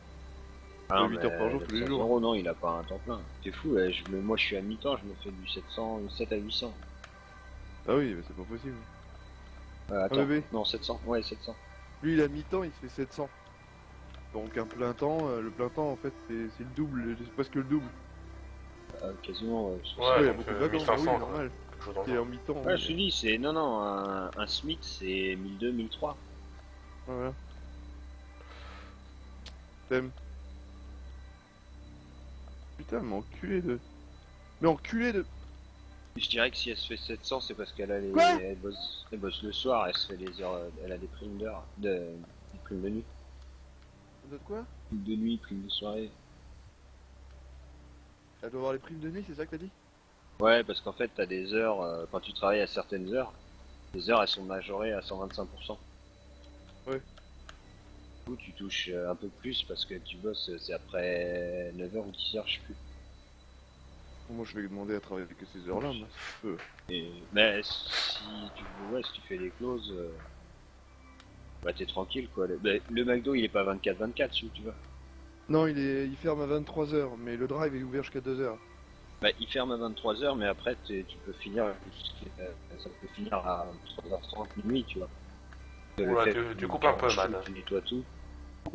Ah, 8 heures par jour tous les 900 jours. euros, non, il a pas un temps plein. T'es fou, ouais, moi je suis à mi-temps, je me fais du 700, 7 à 800. Ah oui, mais c'est pas possible. Attends, bébé. non, 700, ouais, 700. Lui, il a mi-temps, il se fait 700. Donc un plein temps, le plein temps en fait, c'est le double, c'est presque le double. Quasiment, ouais. Ouais, il y a donc, beaucoup de vacances, 1500, bah oui, quoi. normal. Quelque chose dans le Il est genre. en mi-temps. Ouais, je te dis, c'est. Non, non, un SMIC c'est 1002, 1003. Voilà. T'aimes. Putain, mais enculé de. Mais enculé de. Je dirais que si elle se fait 700, c'est parce qu'elle a les. Quoi Elle bosse le soir, elle se fait les heures. Elle a des primes d'heure. Des primes de nuit. De quoi? Primes de nuit, primes de soirée. Elle doit avoir les primes de nuit, c'est ça que t'as dit? Ouais, parce qu'en fait, t'as des heures. Quand tu travailles à certaines heures, les heures elles sont majorées à 125%. Ouais. Du coup, tu touches un peu plus parce que tu bosses, c'est après 9h ou 10h, je sais plus. Moi, je vais demander à travailler que ces heures-là, moi, si je peux. Mais si tu fais des clauses, bah t'es tranquille quoi. Le McDo il est pas 24-24 si tu vois. Non, il ferme à 23 heures, mais le drive est ouvert jusqu'à 2 heures. Bah il ferme à 23h mais après tu peux finir, ça peut finir à 3h30 minuit tu vois. Oula, Le fait tu que coupes un peu, tu man. Tu nettoies tout.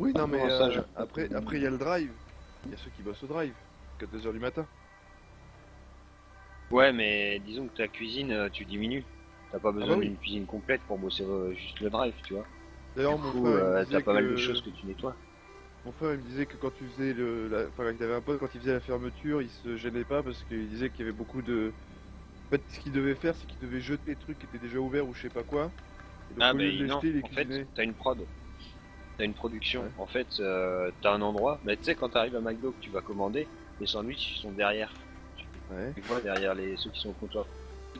Oui, non, mais Comment ça, je- après, il y a le drive. Il y a ceux qui bossent au drive, jusqu'à 2 heures du matin. Ouais mais disons que ta cuisine tu diminues. T'as pas besoin bah oui. d'une cuisine complète pour bosser juste le drive tu vois. D'ailleurs, Du mon coup frère, il me t'as disait pas mal de que... choses que tu nettoies. Mon frère, il me disait que quand tu faisais enfin, quand il avait un pote, quand il faisait la fermeture, il se gênait pas parce qu'il disait qu'il y avait beaucoup de... En fait, ce qu'il devait faire, c'est qu'il devait jeter les trucs qui étaient déjà ouverts ou je sais pas quoi. Et donc, Ah au bah lieu de les non, jeter, il les en fait cuisinait. t'as une prod. T'as une production. Ouais. En fait, t'as un endroit. Mais tu sais, quand t'arrives à McDo que tu vas commander, les sandwichs ils sont derrière. Ouais. Tu vois, derrière ceux qui sont au comptoir.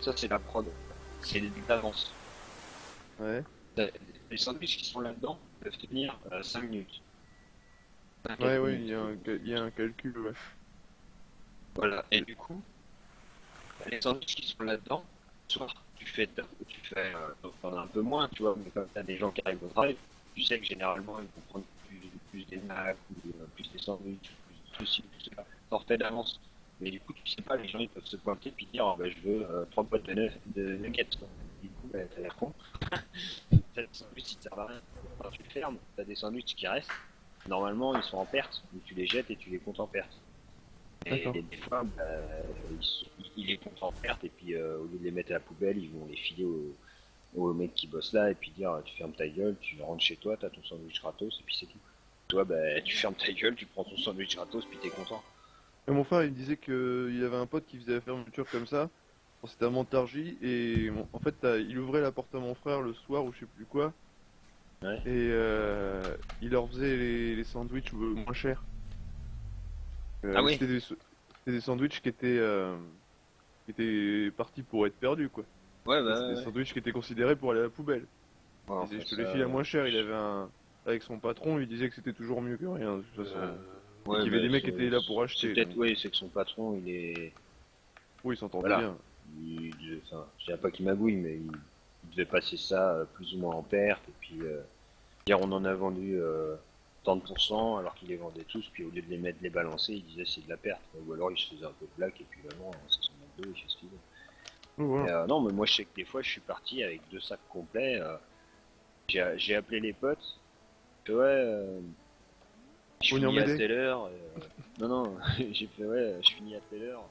Ça, c'est la prod. C'est d'avance. Ouais. Les sandwichs qui sont là-dedans peuvent tenir 5 minutes. 5 Ouais, ouais, minutes. il y a un calcul, ouais. Voilà. Et du coup, les sandwichs qui sont là-dedans, soit tu fais enfin, un peu moins, tu vois, mais quand t'as des gens qui arrivent au travail, tu sais que généralement ils vont prendre plus des Macs, ou plus des sandwichs, plus ceci, plus cela. T'en refais d'avance. Mais du coup, tu sais pas, les gens ils peuvent se pointer puis dire oh, bah, je veux 3 boîtes de nuggets. Quoi. Du coup, bah, t'as l'air con. T'as des sandwichs qui te servent à rien. Quand tu fermes, t'as des sandwichs qui restent. Normalement, ils sont en perte, donc tu les jettes et tu les comptes en perte. Et D'accord. des fois, bah, ils les comptent en perte et puis au lieu de les mettre à la poubelle, ils vont les filer aux mecs qui bossent là et puis dire tu fermes ta gueule, tu rentres chez toi, t'as ton sandwich gratos et puis c'est tout. Toi, bah, tu fermes ta gueule, tu prends ton sandwich gratos puis t'es content. Et mon frère, il me disait qu'il avait un pote qui faisait la fermeture comme ça. Bon, c'était à Montargis et en fait, il ouvrait la porte à mon frère le soir ou je sais plus quoi. Ouais. Et il leur faisait les sandwichs moins chers. Ah oui. C'était des sandwichs qui étaient partis pour être perdus, quoi. Ouais, C'était bah. des sandwichs qui étaient considérés pour aller à la poubelle. Ouais, Il enfin, disait, je te les ça- file à moins cher. Il avait avec son patron, il disait que c'était toujours mieux que rien. De toute façon. Ouais, qu'il y avait des bah, mecs qui c'est- étaient là pour acheter, C'est peut-être, donc. oui, c'est que son patron, il est. Oui, ils s'entendaient Voilà. bien. Enfin, je dirais pas qu'il magouille, mais il devait passer ça plus ou moins en perte. Et puis, hier, on en a vendu tant de pourcents alors qu'ils les vendaient tous, puis au lieu de les mettre, de les balancer, ils disaient c'est de la perte, quoi. Ou alors ils se faisaient un peu de blague et puis vraiment c'est son dos, il fait ce qu'il veut. Donc, voilà. Non, mais moi je sais que des fois je suis parti avec 2 sacs complets. J'ai appelé les potes. Ouais, je Venir finis à m'aider. telle heure. Non, non, j'ai fait ouais, je finis à telle heure.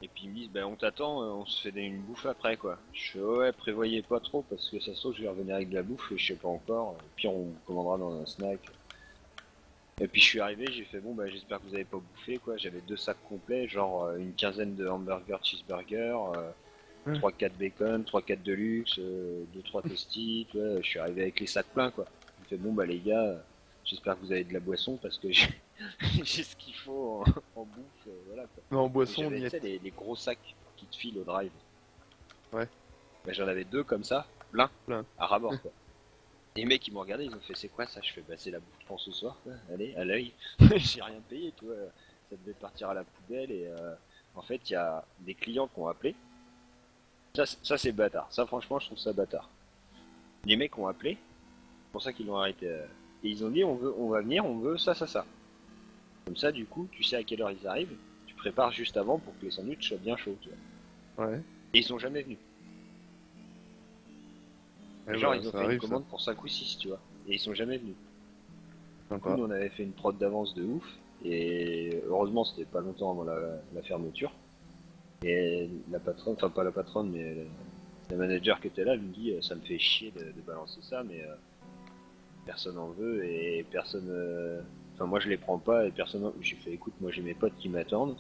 Et puis ils me disent, ben on t'attend, on se fait une bouffe après quoi. Je fais ouais, prévoyez pas trop parce que ça se trouve je vais revenir avec de la bouffe et je sais pas encore. Et puis on commandera dans un snack. Et puis je suis arrivé, j'ai fait bon bah j'espère que vous avez pas bouffé quoi. J'avais 2 sacs complets, genre une quinzaine de hamburgers, cheeseburgers, Ouais. 3-4 bacon, 3-4 de luxe, 2-3 toasties, ouais, je suis arrivé avec les sacs pleins quoi. J'ai fait bon bah les gars, j'espère que vous avez de la boisson parce que j'ai j'ai ce qu'il faut en bouffe, voilà quoi. Non, en Et boisson, j'avais, on y tu sais, est. les gros sacs qui te filent au drive. Ouais. Bah, j'en avais 2 comme ça, plein, Plein. à rabord quoi. Les mecs ils m'ont regardé, ils ont fait c'est quoi ça? Je fais bah c'est la bouffe pour ce soir quoi, allez, à l'œil. J'ai rien payé, tu vois, ça devait partir à la poubelle et en fait il y a des clients qui ont appelé. Ça c'est bâtard, ça franchement je trouve ça bâtard. Les mecs ont appelé, c'est pour ça qu'ils l'ont arrêté. Et ils ont dit on va venir, on veut ça, ça, ça. Comme ça du coup tu sais à quelle heure ils arrivent, tu prépares juste avant pour que les sandwichs soient bien chauds, tu vois. Ouais. Et ils sont jamais venus. Ouais, Genre voilà, ils ont ça fait une arrive, ça. commande pour 5 ou 6 tu vois. Et ils sont jamais venus. Du coup, Sympa. nous on avait fait une prod d'avance de ouf. Et heureusement c'était pas longtemps avant la fermeture. Et la patronne, enfin pas la patronne mais la manager qui était là, elle me dit ça me fait chier de balancer ça mais personne en veut et personne... Enfin moi je les prends pas et personne... J'ai fait écoute moi j'ai mes potes qui m'attendent.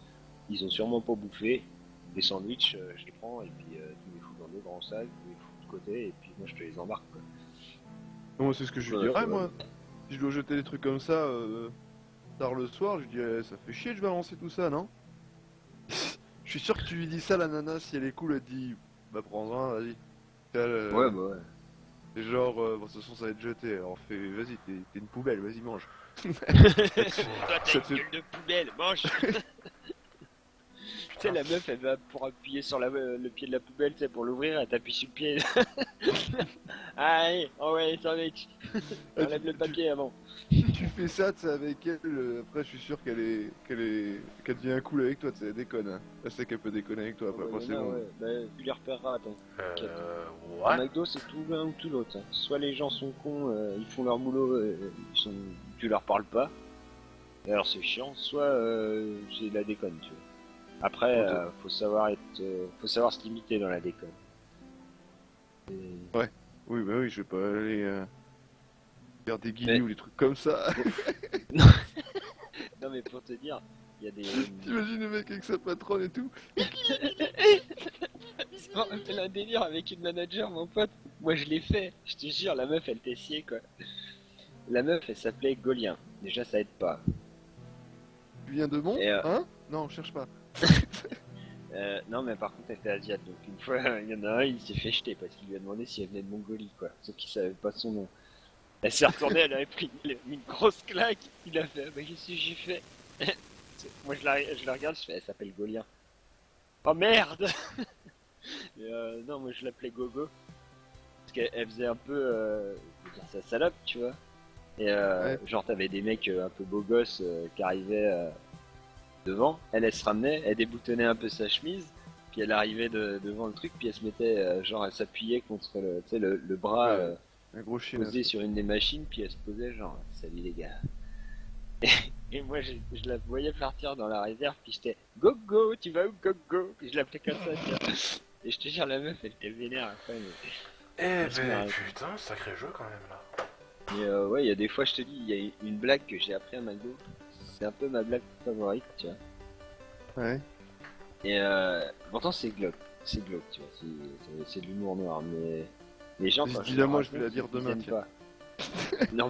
Ils ont sûrement pas bouffé. Des sandwichs je les prends et puis tu me les fous dans 2 grands sacs, tu me les fous de côté et puis moi je te les embarque quoi. Moi, c'est ce que je lui Ouais, dirais, ouais. moi. Si je dois jeter des trucs comme ça, tard le soir, je lui dirais, ça fait chier de balancer tout ça, non? Je suis sûr que tu lui dis ça, la nana, si elle est cool, elle te dit, bah prends un, vas-y. Ouais bah ouais. C'est genre, bon, de toute façon, ça va être jeté, alors fais, vas-y, t'es une poubelle, vas-y, mange. Toi Ça t'as te une fait- gueule de poubelle, mange. Tu sais la meuf elle va pour appuyer sur le pied de la poubelle, tu sais pour l'ouvrir, elle t'appuie sur le pied. Allez, oh ouais, sandwich. Ah, Enlève le papier avant. tu fais ça, tu sais, avec elle, après, je suis sûr qu'elle devient cool avec toi, tu sais, elle déconne. Hein. Elle sait qu'elle peut déconner avec toi, après, Ouais, c'est non, bon. ouais. Bah, tu les repéreras, attends. Au Ouais. McDo, c'est tout l'un ou tout l'autre. Hein. Soit les gens sont cons, ils font leur boulot, tu leur parles pas. Et alors c'est chiant. Soit c'est de la déconne, tu vois. Après, faut savoir faut savoir se limiter dans la déconne. Et- Oui, bah oui, je vais pas aller faire des guillis ou des trucs comme ça. Non mais pour te dire, il y a des. T'imagines le mec avec sa patronne et tout. Il se rappelle un délire avec une manager, mon pote. Moi je l'ai fait, je te jure, la meuf elle t'essier quoi. La meuf elle s'appelait Golien. Déjà ça aide pas. Tu viens de Mont, Et, hein? Non, cherche pas. Non mais par contre elle était asiate donc une fois il y en a un il s'est fait jeter parce qu'il lui a demandé si elle venait de Mongolie quoi. Sauf qu'il savait pas son nom. Elle s'est retournée, elle avait pris une grosse claque. Il a fait bah qu'est-ce que j'ai fait? Moi je la regarde, je fais elle s'appelle Golien. Oh merde. Et, non moi je l'appelais Gogo. Parce qu'elle faisait un peu je veux dire, sa salope tu vois. Et Ouais. genre t'avais des mecs un peu beaux gosses qui arrivaient devant, elle se ramenait, elle déboutonnait un peu sa chemise, puis elle arrivait devant le truc, puis elle se mettait, genre elle s'appuyait contre tu sais, le bras Ouais. Un gros chien. posé sur une des machines, puis elle se posait genre salut les gars. Et moi je la voyais partir dans la réserve, puis j'étais go go, tu vas où go go, puis je l'appelais comme ça, tiens. Et je te jure la meuf elle était vénère après. Eh Parce ben que- putain, sacré jeu quand même là. Mais ouais, il y a des fois je te dis, il y a une blague que j'ai appris à McDo, c'est un peu ma blague favorite, tu vois. Ouais. Et pourtant c'est glauque, tu vois, c'est de l'humour noir, mais les gens Vas-y, quand dis-la leur moi, je vais raconte, la dire ils demain, aiment tiens. pas. Non,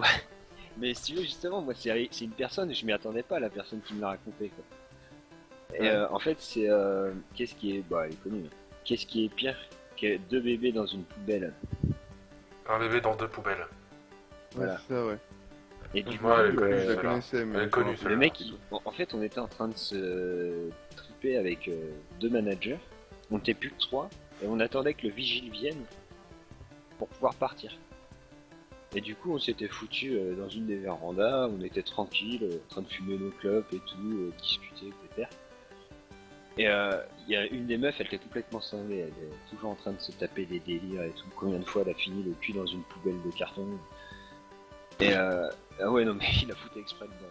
mais si tu veux justement, moi c'est une personne, je m'y attendais pas la personne qui me l'a raconté quoi. Et Ouais. en fait c'est qu'est-ce qui est, bah elle est connue, qu'est-ce qui est pire que 2 bébés dans une poubelle. Un bébé dans 2 poubelles. Voilà. Ouais, c'est ça, ouais. Et du coup, Ouais, elle est Je connue, la celle-là. connaissais, mais. Elle est connue, je me celle-là. le mec, en fait, on était en train de se triper avec 2 managers. On était plus que 3 et on attendait que le vigile vienne pour pouvoir partir. Et du coup, on s'était foutu dans une des vérandas, on était tranquille, en train de fumer nos clopes et tout, discuter, etc. Et il y a une des meufs, elle était complètement cinglée, elle est toujours en train de se taper des délires et tout. Combien de fois elle a fini le cul dans une poubelle de carton. Et ah ouais, non mais il a foutu exprès dedans.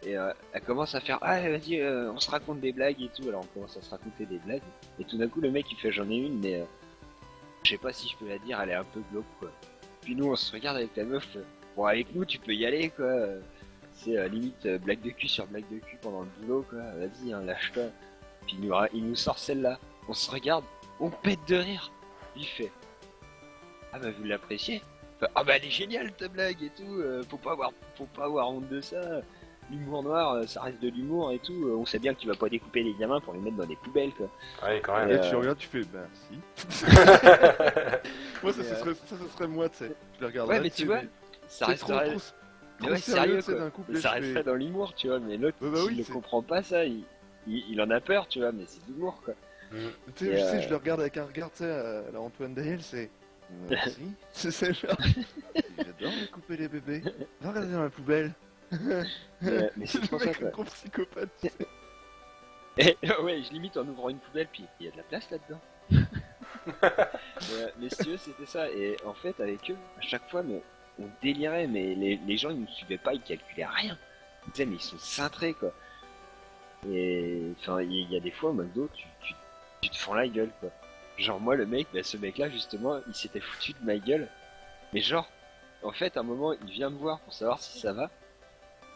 Et elle commence à faire ah vas-y on se raconte des blagues et tout, alors on commence à se raconter des blagues. Et tout d'un coup le mec il fait j'en ai une mais je sais pas si je peux la dire, elle est un peu glauque quoi. Puis nous on se regarde avec la meuf, bon avec nous tu peux y aller quoi. C'est limite blague de cul sur blague de cul pendant le boulot quoi, vas-y hein, lâche-toi. Puis il nous sort celle-là, on se regarde, on pète de rire. Il fait ah bah vous l'appréciez? Enfin, ah bah elle est géniale ta blague et tout, faut pas avoir honte de ça. L'humour noir, ça reste de l'humour et tout. On sait bien que tu vas pas découper les gamins pour les mettre dans des poubelles quoi. Ouais, quand même. Et tu regardes, tu fais bah si. Moi ça serait moi, tu sais. Je les regarderais. Ouais mais tu vois, ça resterait. Mais ouais, sérieux c'est quoi. d'un couple. Mais ça resterait dans l'humour tu vois, mais l'autre Ouais, bah oui, il ne c'est- comprend pas ça, il en a peur tu vois, mais c'est de l'humour quoi. Tu sais, je le regarde avec un regard, tu sais, à la Antoine Dael, c'est. Merci. C'est genre. J'adore couper les bébés. Va regarder dans la poubelle. Mais c'est le trop ça mec, quoi. un gros psychopathe. tu sais. Et, ouais, je limite en ouvrant une poubelle, puis il y a de la place là-dedans. Mais si tu veux, c'était ça. Et en fait, avec eux, à chaque fois, on délirait, mais les gens, ils nous suivaient pas, ils calculaient rien. Ils disaient, mais ils sont cintrés, quoi. Et enfin, il y a des fois, au McDo, tu te fends la gueule, quoi. Genre, moi, le mec, bah, ce mec-là, justement, il s'était foutu de ma gueule. Mais genre, en fait, à un moment, il vient me voir pour savoir si ça va.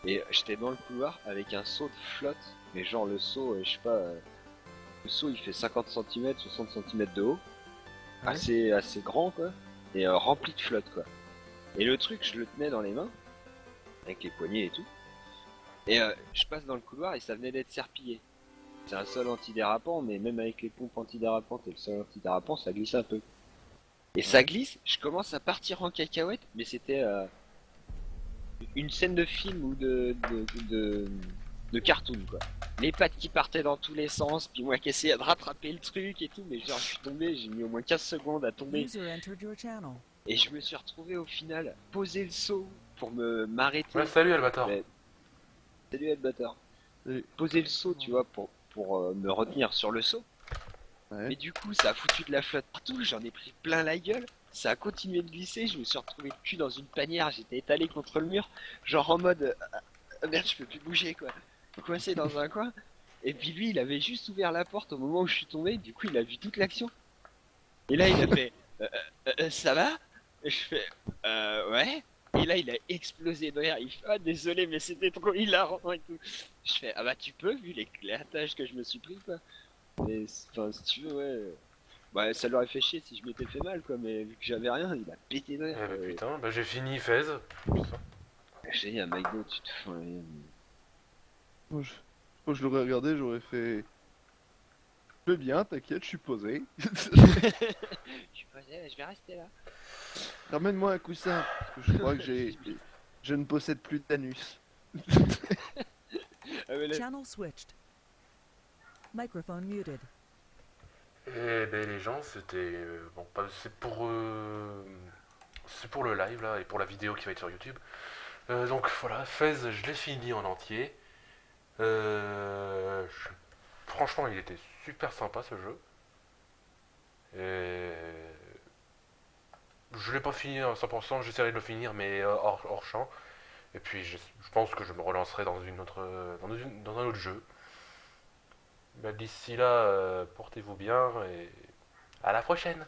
Et j'étais dans le couloir avec un seau de flotte. Mais genre, le seau, je sais pas, le seau il fait 50 cm, 60 cm de haut. Ouais. Assez grand, quoi. Et rempli de flotte, quoi. Et le truc, je le tenais dans les mains, avec les poignets et tout. Et je passe dans le couloir et ça venait d'être serpillé. C'est un sol antidérapant, mais même avec les pompes antidérapantes et le sol antidérapant, ça glisse un peu. Et ça glisse, je commence à partir en cacahuète, mais c'était une scène de film ou de cartoon, quoi. Les pattes qui partaient dans tous les sens, puis moi qui essayais de rattraper le truc et tout, mais genre je suis tombé, j'ai mis au moins 15 secondes à tomber. User entered your channel. Et je me suis retrouvé au final, poser le saut pour m'arrêter. Ouais, salut Albator. Ouais. Salut Elbator. Salut. Poser le saut, tu vois, pour me retenir sur le saut. Ouais. Mais du coup, ça a foutu de la flotte partout, j'en ai pris plein la gueule. Ça a continué de glisser, je me suis retrouvé le cul dans une panière, j'étais étalé contre le mur, genre en mode merde, je peux plus bouger quoi. Coincé dans un coin. Et puis lui, il avait juste ouvert la porte au moment où je suis tombé, du coup, il a vu toute l'action. Et là, il a fait ça va? Et je fais ouais. Et là, il a explosé de rire. Il fait ah, désolé, mais c'était trop hilarant et tout. Je fais ah bah tu peux, vu l'éclatage que je me suis pris quoi. Mais enfin, si tu veux, ouais. Bah, ça leur aurait fait chier si je m'étais fait mal quoi, mais vu que j'avais rien, il a pété de rire. Eh bah putain, bah j'ai fini Fez. Putain. J'ai dit à McDo, tu te fous rien. Moi, je l'aurais regardé, j'aurais fait. Je vais bien, t'inquiète, je suis posé. Je suis posé, je vais rester là. Ramène-moi un coussin, parce que je crois que je ne possède plus d'anus. Ah, mais là, Channel switched. Microphone muted. Et ben les gens, c'était bon, c'est pour le live là et pour la vidéo qui va être sur YouTube. Donc voilà, Fez, je l'ai fini en entier. Franchement, il était super sympa ce jeu. Et je l'ai pas fini à 100%, j'essaierai de le finir, mais hors champ. Et puis je pense que je me relancerai dans dans un autre jeu. Ben, d'ici là, portez-vous bien et à la prochaine.